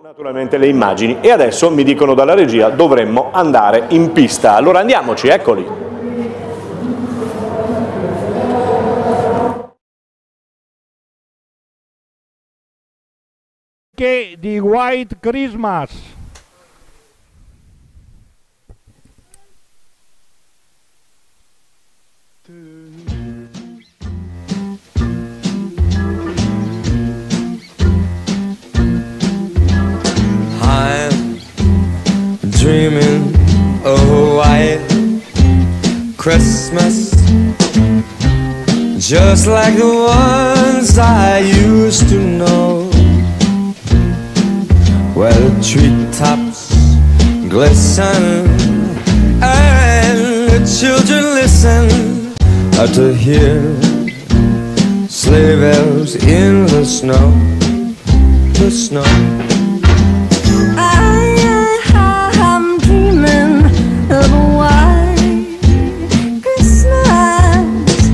naturalmente le immagini, e adesso mi dicono dalla regia dovremmo andare in pista. Allora andiamoci, eccoli. Di White Christmas. I'm dreaming of a white Christmas, just like the ones I used to know, where the treetops glisten and the children listen to hear sleigh bells in the snow, the snow. I'm dreaming of a white Christmas,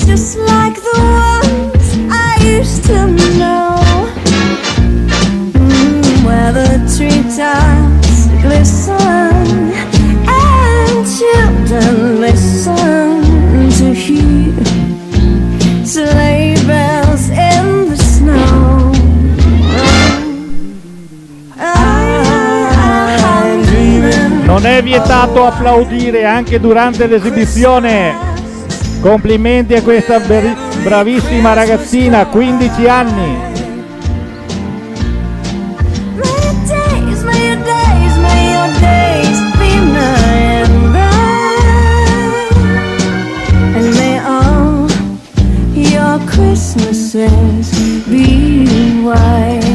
just like the ones I used to know, where the treetops glisten and children listen to hear sleigh bells in the snow. Non è vietato applaudire anche durante l'esibizione. Complimenti a questa bravissima ragazzina, 15 anni. Christmases be white.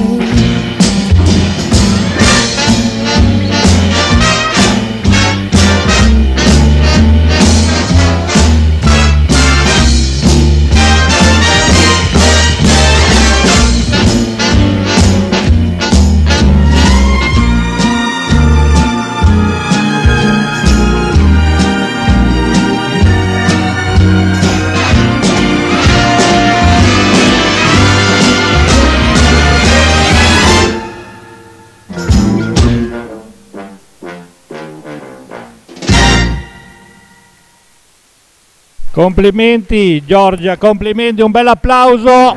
Complimenti Giorgia, complimenti, un bel applauso.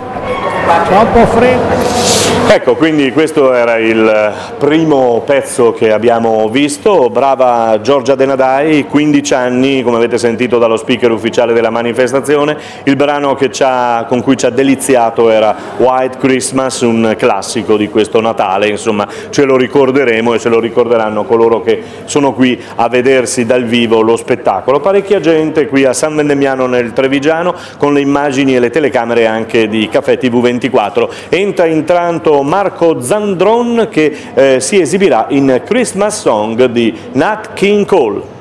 Fa un po' freddo. Ecco, quindi questo era il primo pezzo che abbiamo visto. Brava Giorgia De Nadai, 15 anni, come avete sentito dallo speaker ufficiale della manifestazione. Il brano con cui ci ha deliziato era White Christmas, un classico di questo Natale, insomma ce lo ricorderemo e ce lo ricorderanno coloro che sono qui a vedersi dal vivo lo spettacolo. Parecchia gente qui a San Vendemiano nel Trevigiano, con le immagini e le telecamere anche di Caffè TV24. Entra intanto Marco Zandron che si esibirà in Christmas Song di Nat King Cole.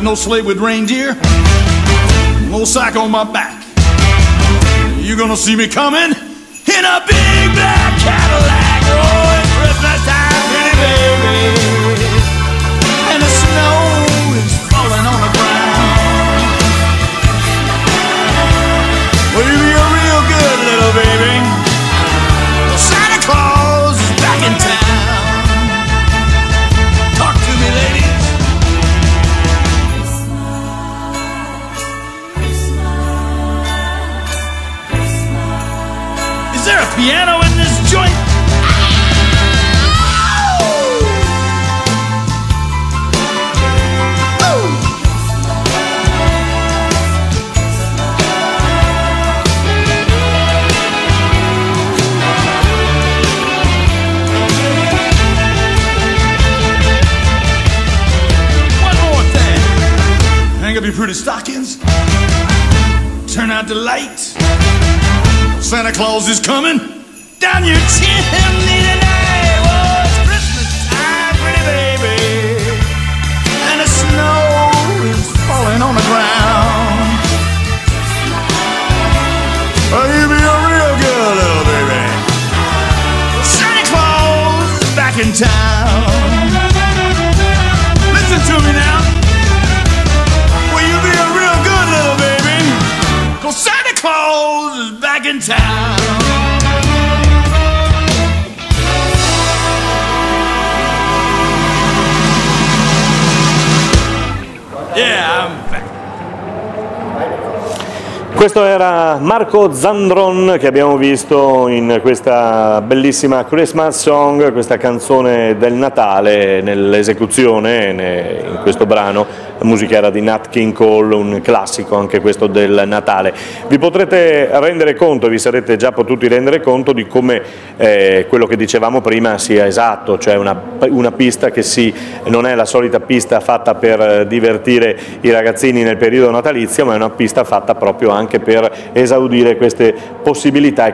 No sleigh with reindeer, no sack on my back. You're gonna see me coming in a big black Cadillac. Oh, it's Christmas time, pretty baby, and the snow is falling on the ground. Well, you be a real good little baby. Well, Santa Claus is back in town. Talk to me, lady. Is there a piano in this joint? One more thing. Hang up your pretty stockings. Turn out the lights. Santa Claus is coming down your chimney tonight. Oh, it's Christmas time, pretty baby, and the snow is falling on the ground. Oh, you be a real good little baby. Santa Claus is back in town. Listen to me now. Will you be a real good little baby? 'Cause Santa Claus is back in town. Yeah, I'm back. Questo era Marco Zandron che abbiamo visto in questa bellissima Christmas Song, questa canzone del Natale nell'esecuzione in questo brano. La musica era di Nat King Cole, un classico anche questo del Natale. Vi potrete rendere conto, vi sarete già potuti rendere conto di come quello che dicevamo prima sia esatto, cioè una pista che non è la solita pista fatta per divertire i ragazzini nel periodo natalizio, ma è una pista fatta proprio anche per esaudire queste possibilità e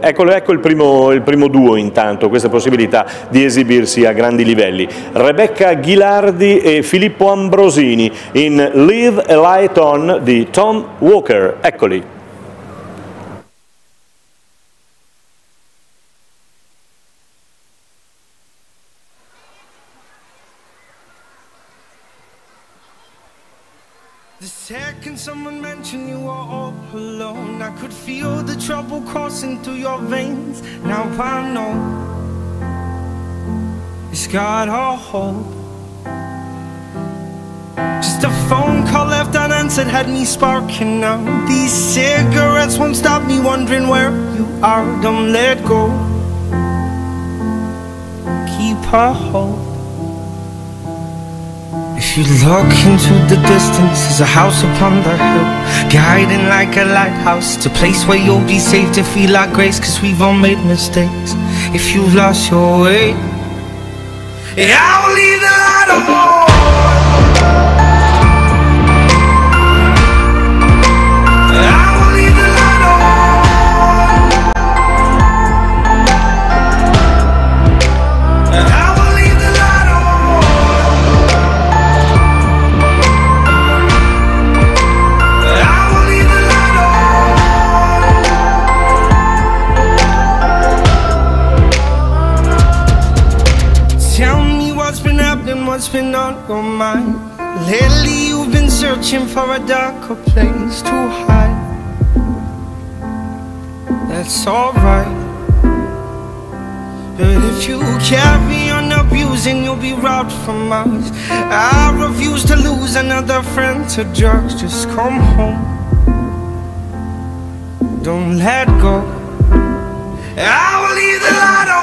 ecco il primo duo intanto, queste possibilità di esibirsi a grandi livelli. Rebecca Ghilardi e Filippo Ambrosini in Leave a Light On di Tom Walker. Eccoli. The second someone mentioned you were all alone, I could feel the trouble coursing through your veins. Now I know it's got a hold. Just a phone call left unanswered had me sparking now. These cigarettes won't stop me wondering where you are. Don't let go, keep a hold. If you look into the distance, there's a house upon the hill, guiding like a lighthouse. It's a place where you'll be safe to feel our grace, 'cause we've all made mistakes. If you've lost your way, I'll leave the light on. I will leave the light on. searching for a darker place to hide. That's alright. But if you carry on abusing, you'll be robbed from us. I refuse to lose another friend to drugs. Just come home, don't let go. I will leave the light on.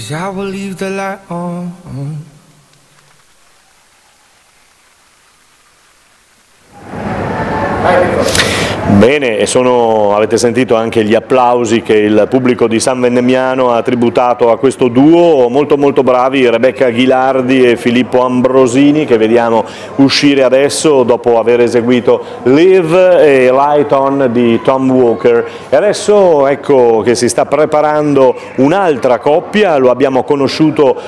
I will leave the light on. Bene, e avete sentito anche gli applausi che il pubblico di San Vendemiano ha tributato a questo duo, molto molto bravi, Rebecca Ghilardi e Filippo Ambrosini, che vediamo uscire adesso dopo aver eseguito Live e Light On di Tom Walker. E adesso ecco che si sta preparando un'altra coppia, lo abbiamo conosciuto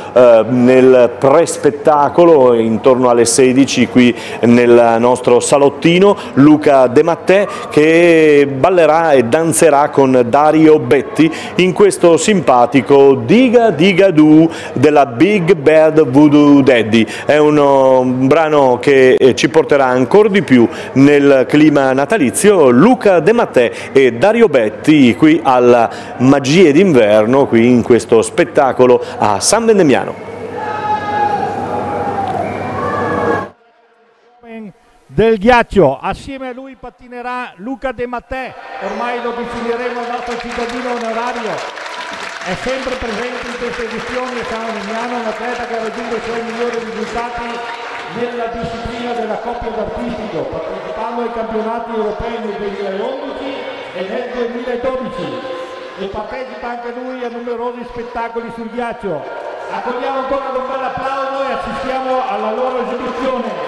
nel pre-spettacolo intorno alle 16 qui nel nostro salottino, Luca De Mattè, che ballerà e danzerà con Dario Betti in questo simpatico Diga Diga Do della Big Bad Voodoo Daddy. È un brano che ci porterà ancora di più nel clima natalizio. Luca De Mattè e Dario Betti qui alla Magie d'inverno, qui in questo spettacolo a San Vendemiano. Del ghiaccio, assieme a lui pattinerà Luca De Mattè, ormai lo definiremo il nostro cittadino onorario, è sempre presente in queste edizioni a San Vendemiano, un atleta che ha raggiunto i suoi migliori risultati nella disciplina della coppia d'artistico, partecipando ai campionati europei nel 2011 e nel 2012 e partecipa anche lui a numerosi spettacoli sul ghiaccio. Accogliamo ancora con un bel applauso e assistiamo alla loro esibizione.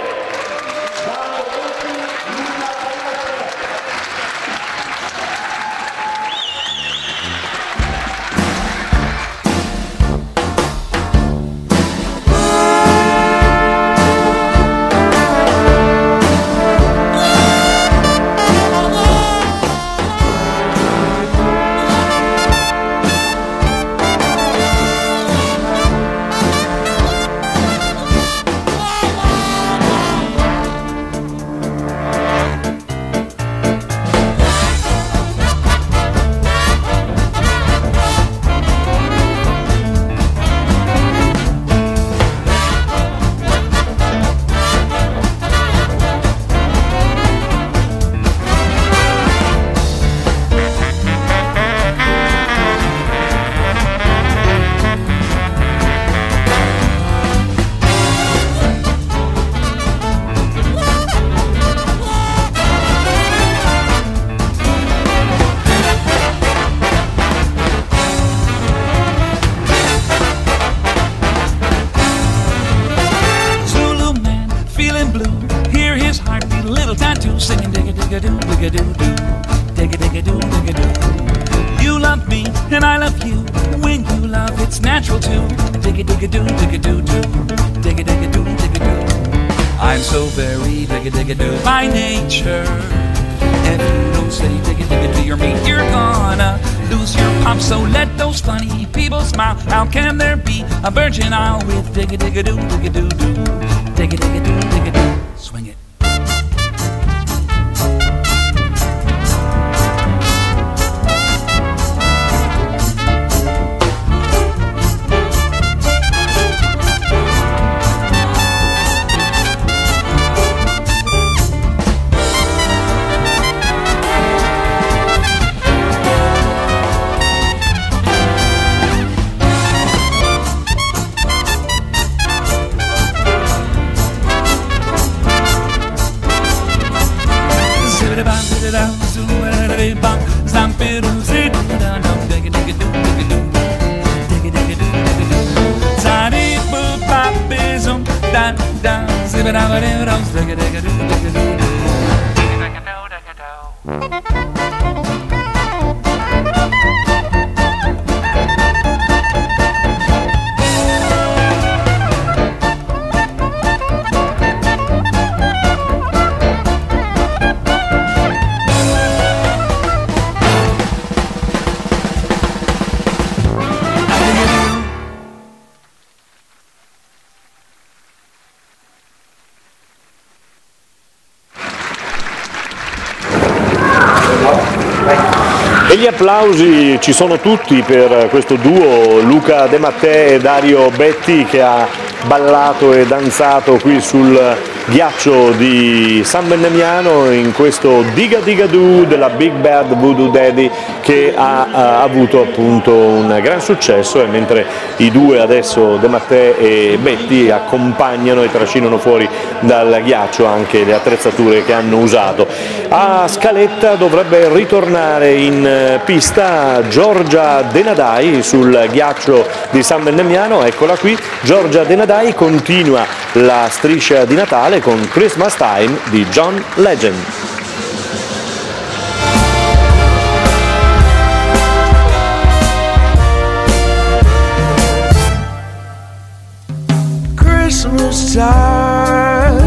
I'm so very digga-digga-doo by nature. If you don't say digga-digga-doo your meat, you're gonna lose your pop. So let those funny people smile. How can there be a virgin isle with digga-digga-doo, digga-doo-doo, digga-digga-doo, digga-doo? Swing it. E gli applausi ci sono tutti per questo duo Luca De Mattei e Dario Betti, che ha ballato e danzato qui sul ghiaccio di San Bendemiano in questo Diga Diga Do della Big Bad Voodoo Daddy, che ha avuto appunto un gran successo, e mentre i due adesso, De Mattei e Betti, accompagnano e trascinano fuori dal ghiaccio anche le attrezzature che hanno usato. A Scaletta dovrebbe ritornare in pista Giorgia Denadai sul ghiaccio di San Bendemiano. Eccola qui, Giorgia Denadai continua la striscia di Natale con Christmas Time di John Legend. Christmas time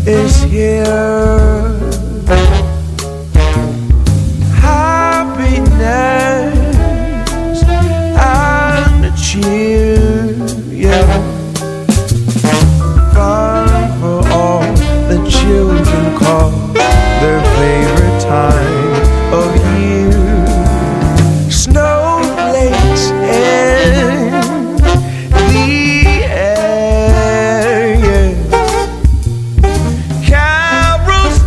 is here. Happiness and cheer, yeah. Fun for all the children call their favorite time of year. Snowflakes in the air, yeah. Carols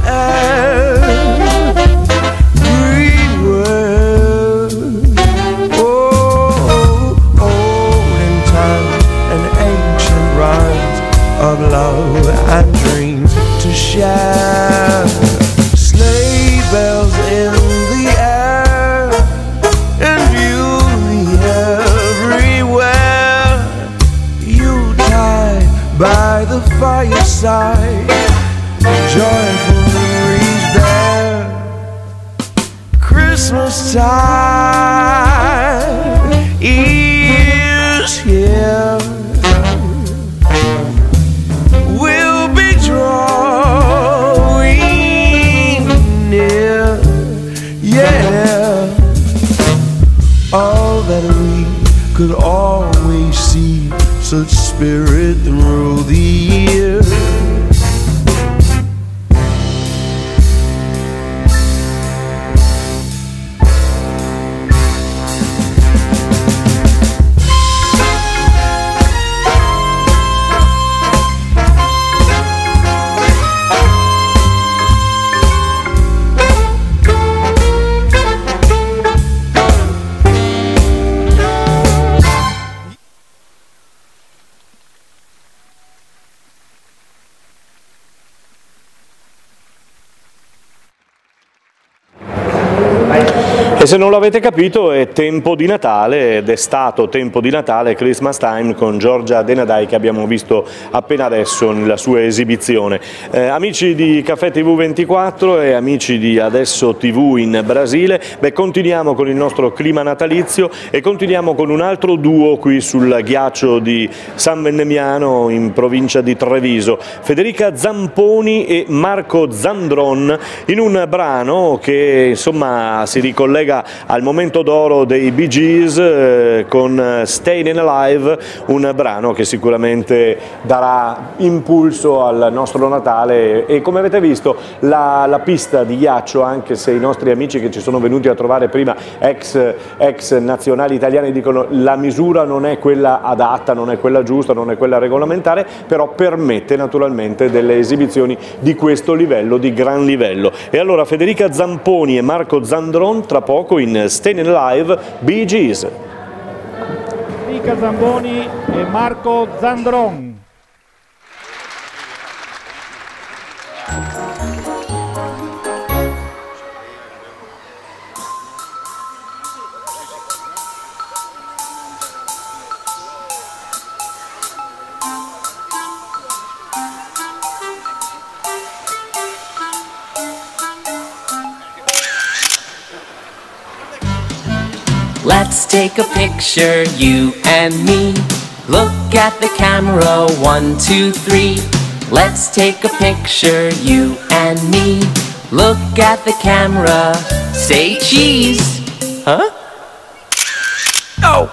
everywhere. Oh, olden times and ancient rhymes of love and dreams to share. Sleigh bells in the air and beauty everywhere. Yuletide by the fireside, joyful memories there. Christmas time is here. We'll be drawing near, yeah. All that we could always see, such spirit that rule the year. E se non l'avete capito, è tempo di Natale, ed è stato tempo di Natale, Christmas Time, con Giorgia Denadai, che abbiamo visto appena adesso nella sua esibizione. Amici di Caffè TV 24 e amici di Adesso TV in Brasile, continuiamo con il nostro clima natalizio e continuiamo con un altro duo qui sul ghiaccio di San Bendemiano in provincia di Treviso. Federica Zamponi e Marco Zandron, in un brano che insomma si ricollega al momento d'oro dei Bee Gees con Staying Alive, un brano che sicuramente darà impulso al nostro Natale. E come avete visto la pista di ghiaccio, anche se i nostri amici che ci sono venuti a trovare prima, ex nazionali italiani, dicono la misura non è quella adatta, non è quella giusta, non è quella regolamentare, però permette naturalmente delle esibizioni di questo livello, di gran livello. E allora Federica Zamponi e Marco Zandron tra poco in Staying Alive, Bee Gees. Federica Zamponi e Marco Zandron. Let's take a picture, you and me. Look at the camera, 1, 2, 3. Let's take a picture, you and me. Look at the camera, say cheese. Huh? Oh!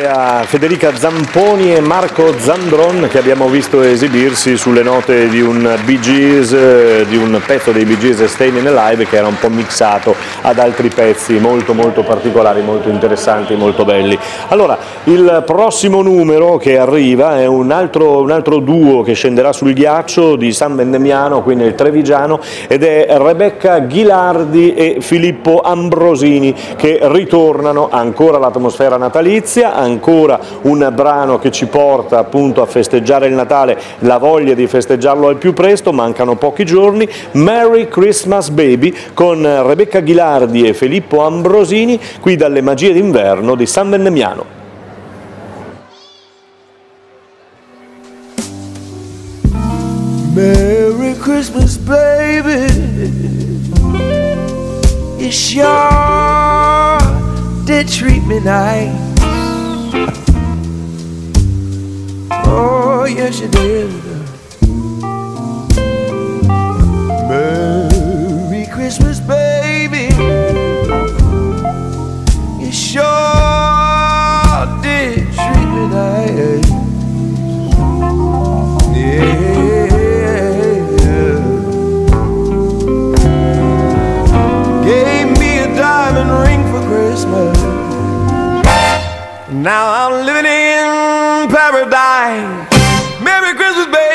A Federica Zamponi e Marco Zandron, che abbiamo visto esibirsi sulle note di un Bee Gees, di un pezzo dei Bee Gees, Stayin' Alive, che era un po' mixato ad altri pezzi molto particolari, molto interessanti, molto belli. Allora, il prossimo numero che arriva è un altro duo che scenderà sul ghiaccio di San Vendemiano, qui nel Trevigiano, ed è Rebecca Ghilardi e Filippo Ambrosini, che ritornano ancora all'atmosfera natalizia, ancora un brano che ci porta appunto a festeggiare il Natale, la voglia di festeggiarlo al più presto, mancano pochi giorni. Merry Christmas Baby con Rebecca Ghilardi e Filippo Ambrosini, qui dalle Magie d'inverno di San Vendemiano. Merry Christmas baby, you sure did treat me nice. Oh, yes, you did. Merry Christmas, baby. You sure did treat me nice. Yeah. Gave me a diamond ring for Christmas. Now I'm living in paradise. Merry Christmas, baby.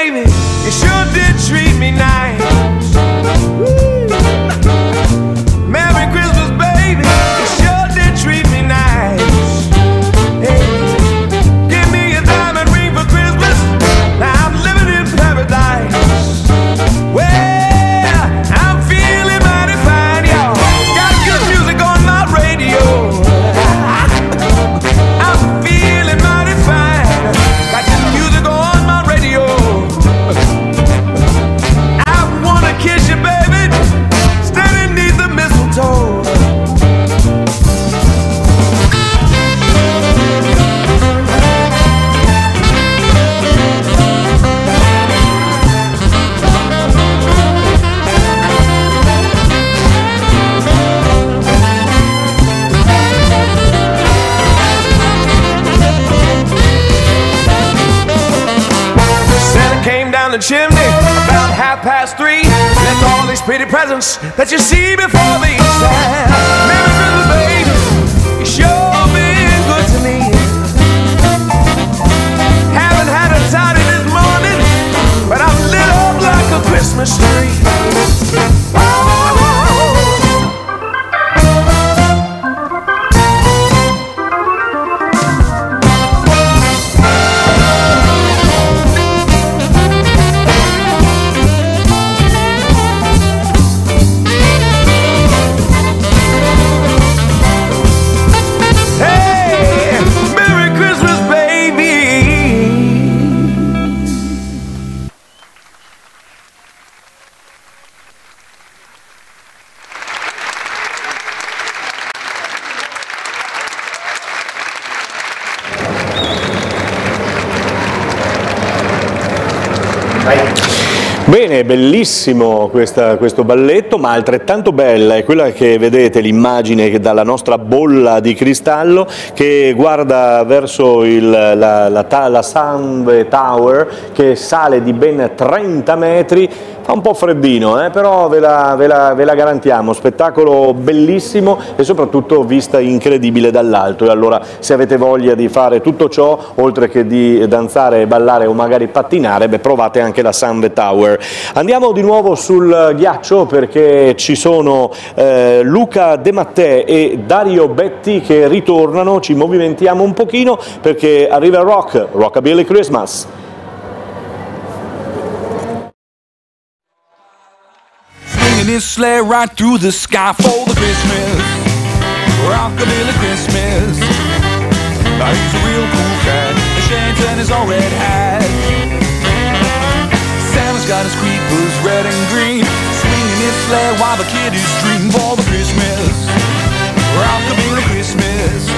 down the chimney about 3:30. Left all these pretty presents that you see before me. Merry Christmas, baby, you sure been good to me. Haven't had a tidy this morning, but I'm lit up like a Christmas tree. Bene, bellissimo questo balletto, ma altrettanto bella è quella che vedete, l'immagine dalla nostra bolla di cristallo che guarda verso la Sunway Tower, che sale di ben 30 metri. Fa un po' freddino, però ve la garantiamo, spettacolo bellissimo e soprattutto vista incredibile dall'alto. E allora, se avete voglia di fare tutto ciò, oltre che di danzare, ballare o magari pattinare, provate anche la Sunway Tower. Andiamo di nuovo sul ghiaccio perché ci sono Luca De Mattè e Dario Betti che ritornano. Ci movimentiamo un pochino perché arriva il rock, Rockabilly Christmas. His sleigh right through the sky for the Christmas, Rockabilly Christmas. He's a real cool cat, the shades and his old red hat. Santa's got his creepers red and green, swinging his sleigh while the kiddies dream for the Christmas, Rockabilly Christmas.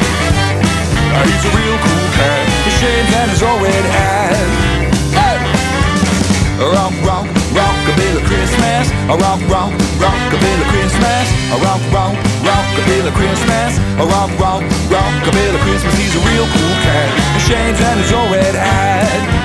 He's a real cool cat, his shades and his old red hat. Hey! Rock, rock, Rockabilly Christmas, a rock, rock, Rockabilly Christmas, a rock, rock, Rockabilly Christmas, a rock, rock, Rockabilly Christmas. He's a real cool cat, his shades and his old red hat.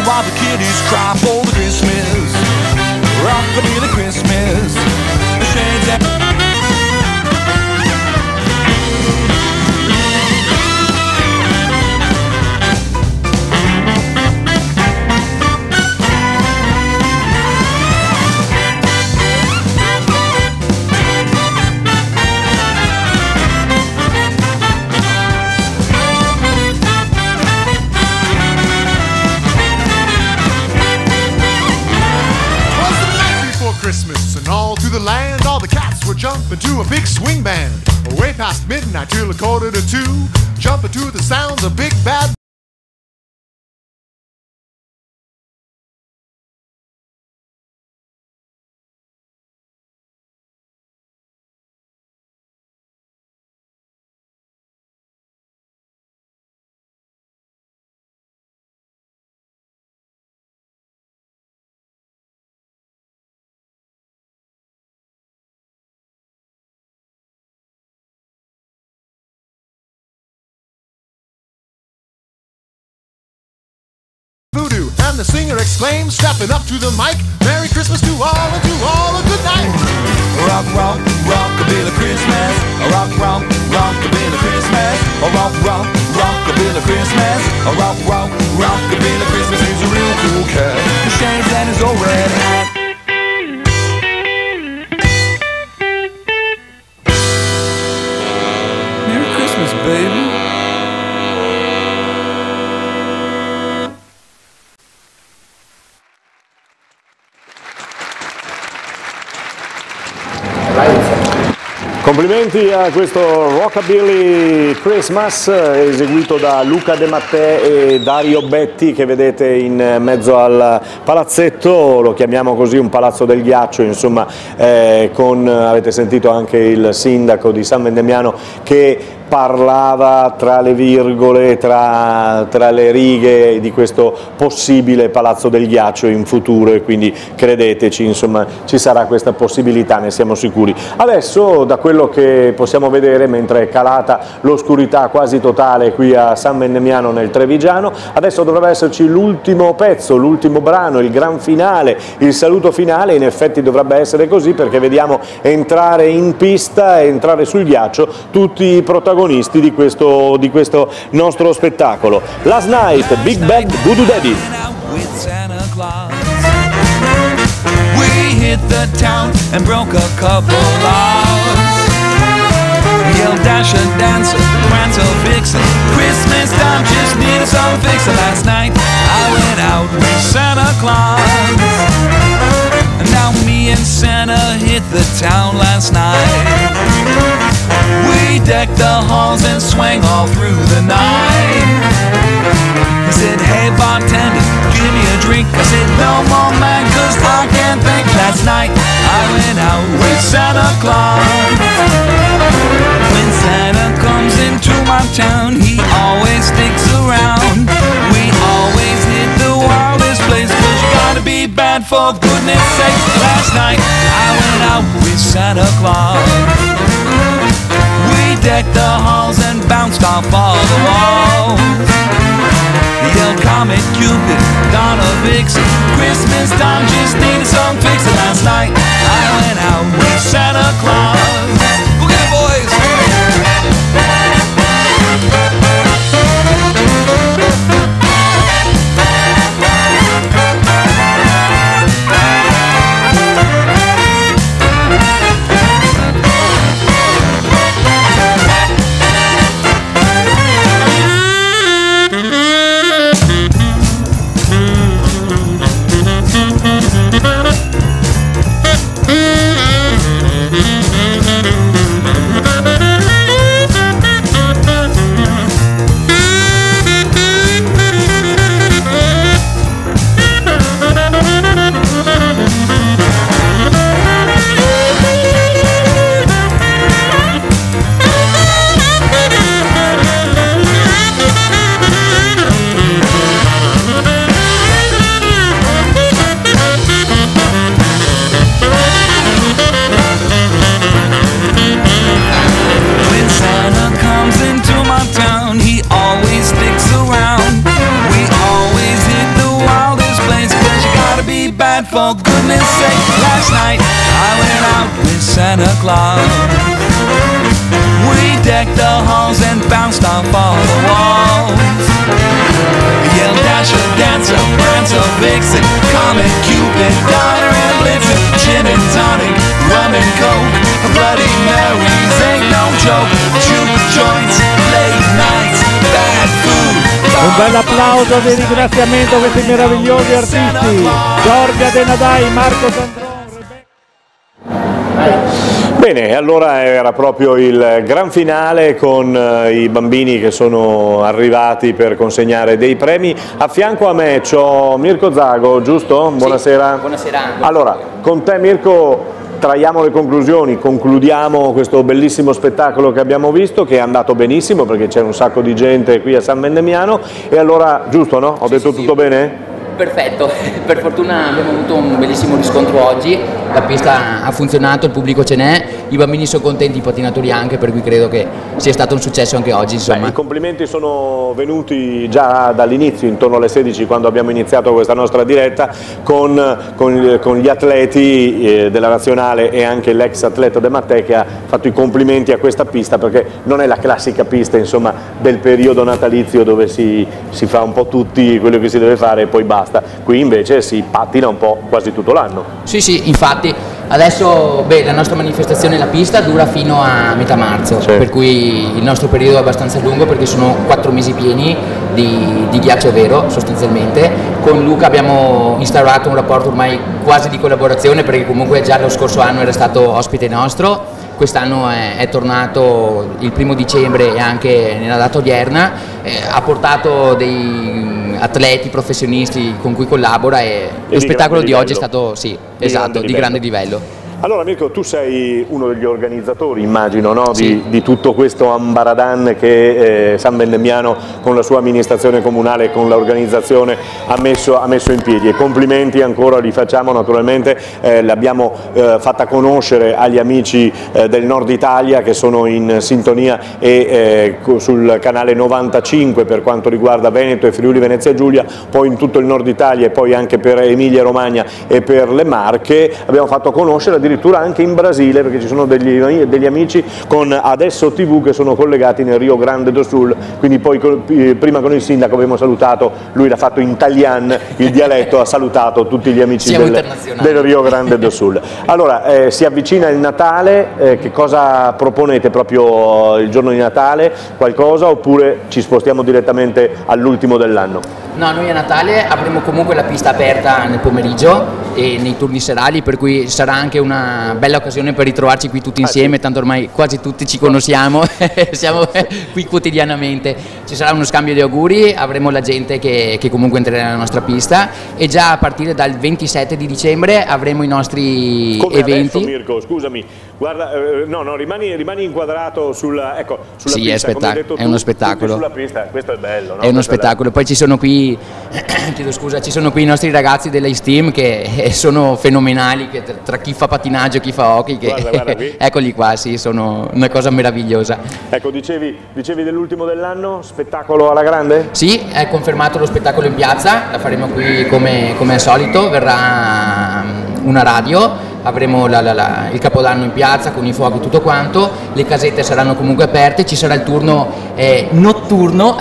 While the kiddies cry for the Christmas, Rockabilly Christmas, the shades and Christmas, and all through the land, all the cats were jumping to a big swing band. Way past midnight till 1:45, jumping to the sounds of Big Bad. Voodoo, and the singer exclaims, stepping up to the mic, Merry Christmas to all and to all a good night. Rock, rock, Rockabilly Christmas, rock, rock, Rockabilly Christmas, rock, rock, Rockabilly Christmas, rock, rock, Rockabilly Christmas. He's a real cool cat, his shades and his old red hat. Merry Christmas, baby. Complimenti a questo Rockabilly Christmas eseguito da Luca De Mattè e Dario Betti, che vedete in mezzo al palazzetto, lo chiamiamo così un palazzo del ghiaccio, insomma, avete sentito anche il sindaco di San Vendemiano che parlava tra le virgole, tra le righe di questo possibile palazzo del ghiaccio in futuro, e quindi credeteci, insomma, ci sarà questa possibilità, ne siamo sicuri. Adesso, da quello che possiamo vedere, mentre è calata l'oscurità quasi totale qui a San Vendemiano nel Trevigiano, adesso dovrebbe esserci l'ultimo pezzo, l'ultimo brano, il gran finale, il saluto finale. In effetti dovrebbe essere così, perché vediamo entrare in pista e entrare sul ghiaccio tutti i protagonisti di questo nostro spettacolo. Last Night, Big Bad Voodoo Daddy. We hit the town and broke a couple laws. Yelled Dasher, Dancer, Prancer, Vixen. Christmas time just needed some fixing. Last night I went out with Santa Claus. And now me and Santa hit the town last night. We decked the halls and swang all through the night. He said, hey bartender, give me a drink. I said, no more man, cause I can't think. Last night I went out with Santa Claus. When Santa comes into my town, he always sticks around. We always hit the wildest place, cause you gotta be bad for goodness sake. Last night I went out with Santa Claus. We decked the halls and bounced off all the walls. Yelled Comet, Cupid, Donna, Vixen. Christmas time just needed some fixing. Last night I went out with Santa Claus. Look at it, boys! For goodness sake, last night I went out with Santa Claus. We decked the halls and bounced off all the walls. Yelled Dasher, Dancer, Prancer, Vixen, Comet, Cupid, Donner and Blitzen. Gin and tonic, rum and coke, Bloody Marys ain't no joke. Juke joints, late nights, bad food. Un bel applauso di ringraziamento a questi meravigliosi artisti, Giorgia De Nadai, Marco Zandron. Bene, allora era proprio il gran finale con i bambini che sono arrivati per consegnare dei premi. A fianco a me c'ho Mirko Zago, giusto? Buonasera. Sì, buonasera. Allora, con te Mirko traiamo le conclusioni, concludiamo questo bellissimo spettacolo che abbiamo visto, che è andato benissimo perché c'è un sacco di gente qui a San Vendemiano, e allora, giusto, no? Ho detto tutto bene? Perfetto, per fortuna abbiamo avuto un bellissimo riscontro oggi, la pista ha funzionato, il pubblico ce n'è, i bambini sono contenti, i pattinatori anche, per cui credo che sia stato un successo anche oggi, insomma. Beh, i complimenti sono venuti già dall'inizio, intorno alle 16, quando abbiamo iniziato questa nostra diretta con gli atleti della nazionale e anche l'ex atleta De Mattè, che ha fatto i complimenti a questa pista, perché non è la classica pista, insomma, del periodo natalizio dove si fa un po' tutti quello che si deve fare e poi basta. Qui invece si pattina un po' quasi tutto l'anno. Sì, infatti adesso la nostra manifestazione, la pista, dura fino a metà marzo, sì. Per cui il nostro periodo è abbastanza lungo, perché sono 4 mesi pieni di ghiaccio vero, sostanzialmente. Con Luca abbiamo instaurato un rapporto ormai quasi di collaborazione, perché comunque già lo scorso anno era stato ospite nostro, quest'anno è tornato il 1° dicembre e anche nella data odierna, ha portato dei atleti professionisti con cui collabora e lo spettacolo di oggi è stato di grande livello. Allora Mirko, tu sei uno degli organizzatori, immagino, no? di tutto questo ambaradan che San Vendemiano con la sua amministrazione comunale e con l'organizzazione ha messo in piedi, e complimenti ancora li facciamo naturalmente, l'abbiamo fatta conoscere agli amici del Nord Italia che sono in sintonia e sul canale 95 per quanto riguarda Veneto e Friuli Venezia Giulia, poi in tutto il Nord Italia e poi anche per Emilia Romagna e per le Marche. Abbiamo fatto conoscere addirittura anche in Brasile, perché ci sono degli amici con Adesso TV che sono collegati nel Rio Grande do Sul, quindi poi prima con il sindaco abbiamo salutato, lui l'ha fatto in italiano, il dialetto, ha salutato tutti gli amici del Rio Grande do Sul. Allora, si avvicina il Natale, che cosa proponete proprio il giorno di Natale? Qualcosa, oppure ci spostiamo direttamente all'ultimo dell'anno? No, noi a Natale avremo comunque la pista aperta nel pomeriggio e nei turni serali, per cui sarà anche una bella occasione per ritrovarci qui tutti insieme, tanto ormai quasi tutti ci conosciamo, siamo qui quotidianamente. Ci sarà uno scambio di auguri, avremo la gente che comunque entrerà nella nostra pista, e già a partire dal 27 di dicembre avremo i nostri eventi. Adesso, Mirko, scusami, guarda, no, rimani inquadrato sulla sì, pista, è uno spettacolo. Sulla pista, questo è bello, no? È uno spettacolo, poi ci sono qui chiedo scusa, ci sono qui i nostri ragazzi dell'Ice Team che sono fenomenali, che tra chi fa pattinaggio e chi fa hockey, che guarda qui. eccoli qua, sì, sono una cosa meravigliosa. Ecco, dicevi dell'ultimo dell'anno, spettacolo alla grande? Sì, è confermato lo spettacolo in piazza, la faremo qui come al solito, verrà una radio, avremo il Capodanno in piazza con i fuochi e tutto quanto, le casette saranno comunque aperte, ci sarà il turno notturno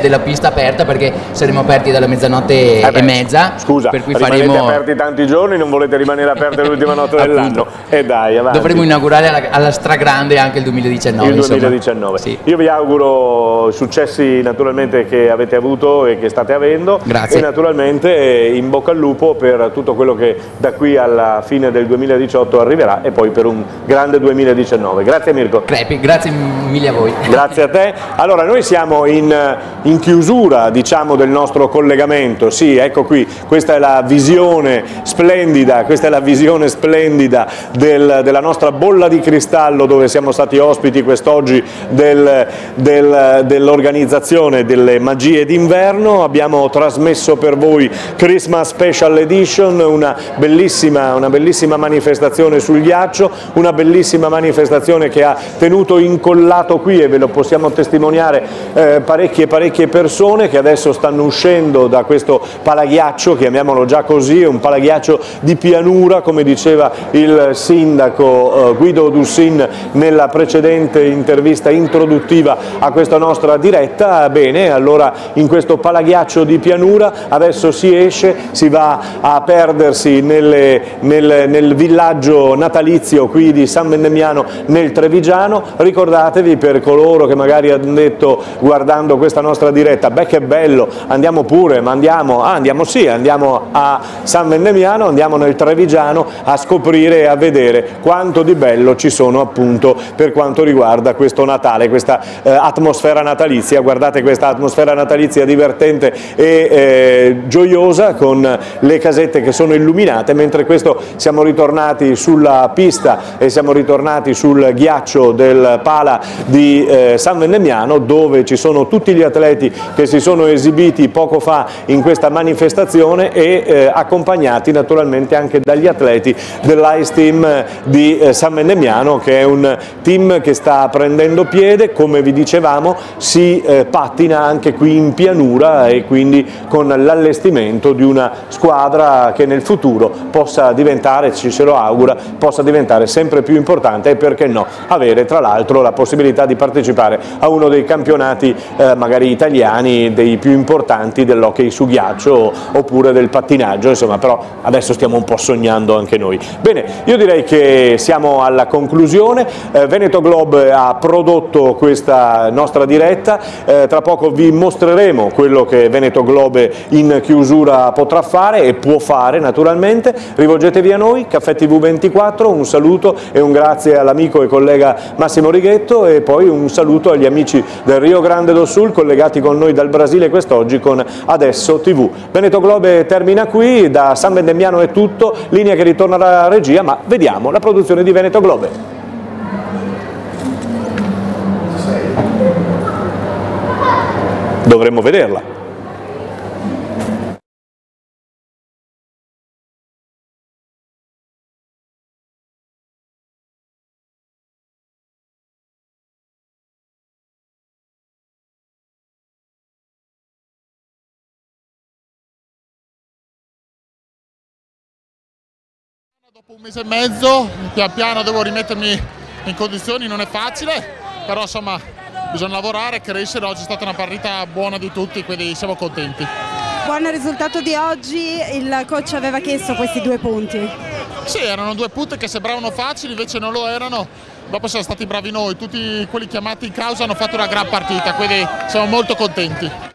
della pista aperta, perché saremo aperti dalla mezzanotte e mezza. Scusa, per cui rimanete faremo aperti tanti giorni, non volete rimanere aperti l'ultima notte dell'anno? E dai, avanti. Dovremo inaugurare alla stragrande anche il 2019. Il 2019. Sì. Io vi auguro successi naturalmente che avete avuto e che state avendo. Grazie. E naturalmente in bocca al lupo per tutto quello che da qui alla fine del 2018 arriverà, e poi per un grande 2019. Grazie Mirko. Crepi, grazie mille a voi. Grazie a te. Allora, noi siamo in chiusura, diciamo, del nostro collegamento. Sì, ecco qui, questa è la visione splendida, della nostra bolla di cristallo, dove siamo stati ospiti quest'oggi dell'organizzazione delle magie d'inverno. Abbiamo trasmesso per voi Christmas Special Edition, una bellissima manifestazione sul ghiaccio, una bellissima manifestazione che ha tenuto incollato qui, e ve lo possiamo testimoniare, parecchie persone che adesso stanno uscendo da questo palaghiaccio, chiamiamolo già così, un palaghiaccio di pianura, come diceva il sindaco Guido Dussin nella precedente intervista introduttiva a questa nostra diretta. Bene, allora in questo palaghiaccio di pianura adesso si esce, si va a perdersi nel villaggio natalizio qui di San Vendemiano nel Trevigiano. Ricordatevi, per coloro che magari hanno detto guardando questa nostra diretta, beh che bello, andiamo pure, ma andiamo a San Vendemiano, andiamo nel Trevigiano a scoprire e a vedere quanto di bello ci sono appunto per quanto riguarda questo Natale, questa atmosfera natalizia. Guardate questa atmosfera natalizia divertente e gioiosa, con le casette che sono illuminate. Mentre questo siamo ritornati sulla pista e siamo ritornati sul ghiaccio del Pala di San Vendemiano, dove ci sono tutti gli atleti che si sono esibiti poco fa in questa manifestazione, e accompagnati naturalmente anche dagli atleti dell'Ice Team di San Vendemiano, che è un team che sta prendendo piede. Come vi dicevamo, si pattina anche qui in pianura, e quindi con l'allestimento di una squadra che nel futuro possa diventare, ci se lo augura, possa diventare sempre più importante, e perché no, avere tra l'altro la possibilità di partecipare a uno dei campionati magari italiani dei più importanti dell'hockey su ghiaccio oppure del pattinaggio, insomma. Però adesso stiamo un po' sognando anche noi. Bene, io direi che siamo alla conclusione. Veneto Globe ha prodotto questa nostra diretta, tra poco vi mostreremo quello che Veneto Globe in chiusura potrà fare e può fare naturalmente. Rivolgetevi a noi, Caffè TV24, un saluto e un grazie all'amico e collega Massimo Righetto e poi un saluto agli amici del Rio Grande do Sul collegati con noi dal Brasile quest'oggi con Adesso TV. Veneto Globe termina qui, da San Vendemiano è tutto, linea che ritorna alla regia, ma vediamo la produzione di Veneto Globe. Dovremmo vederla. Dopo un mese e mezzo, pian piano devo rimettermi in condizioni, non è facile, però insomma bisogna lavorare, crescere. Oggi è stata una partita buona di tutti, quindi siamo contenti. Buon risultato di oggi, il coach aveva chiesto questi 2 punti. Sì, erano 2 punti che sembravano facili, invece non lo erano. Dopo siamo stati bravi noi, tutti quelli chiamati in causa hanno fatto una gran partita, quindi siamo molto contenti.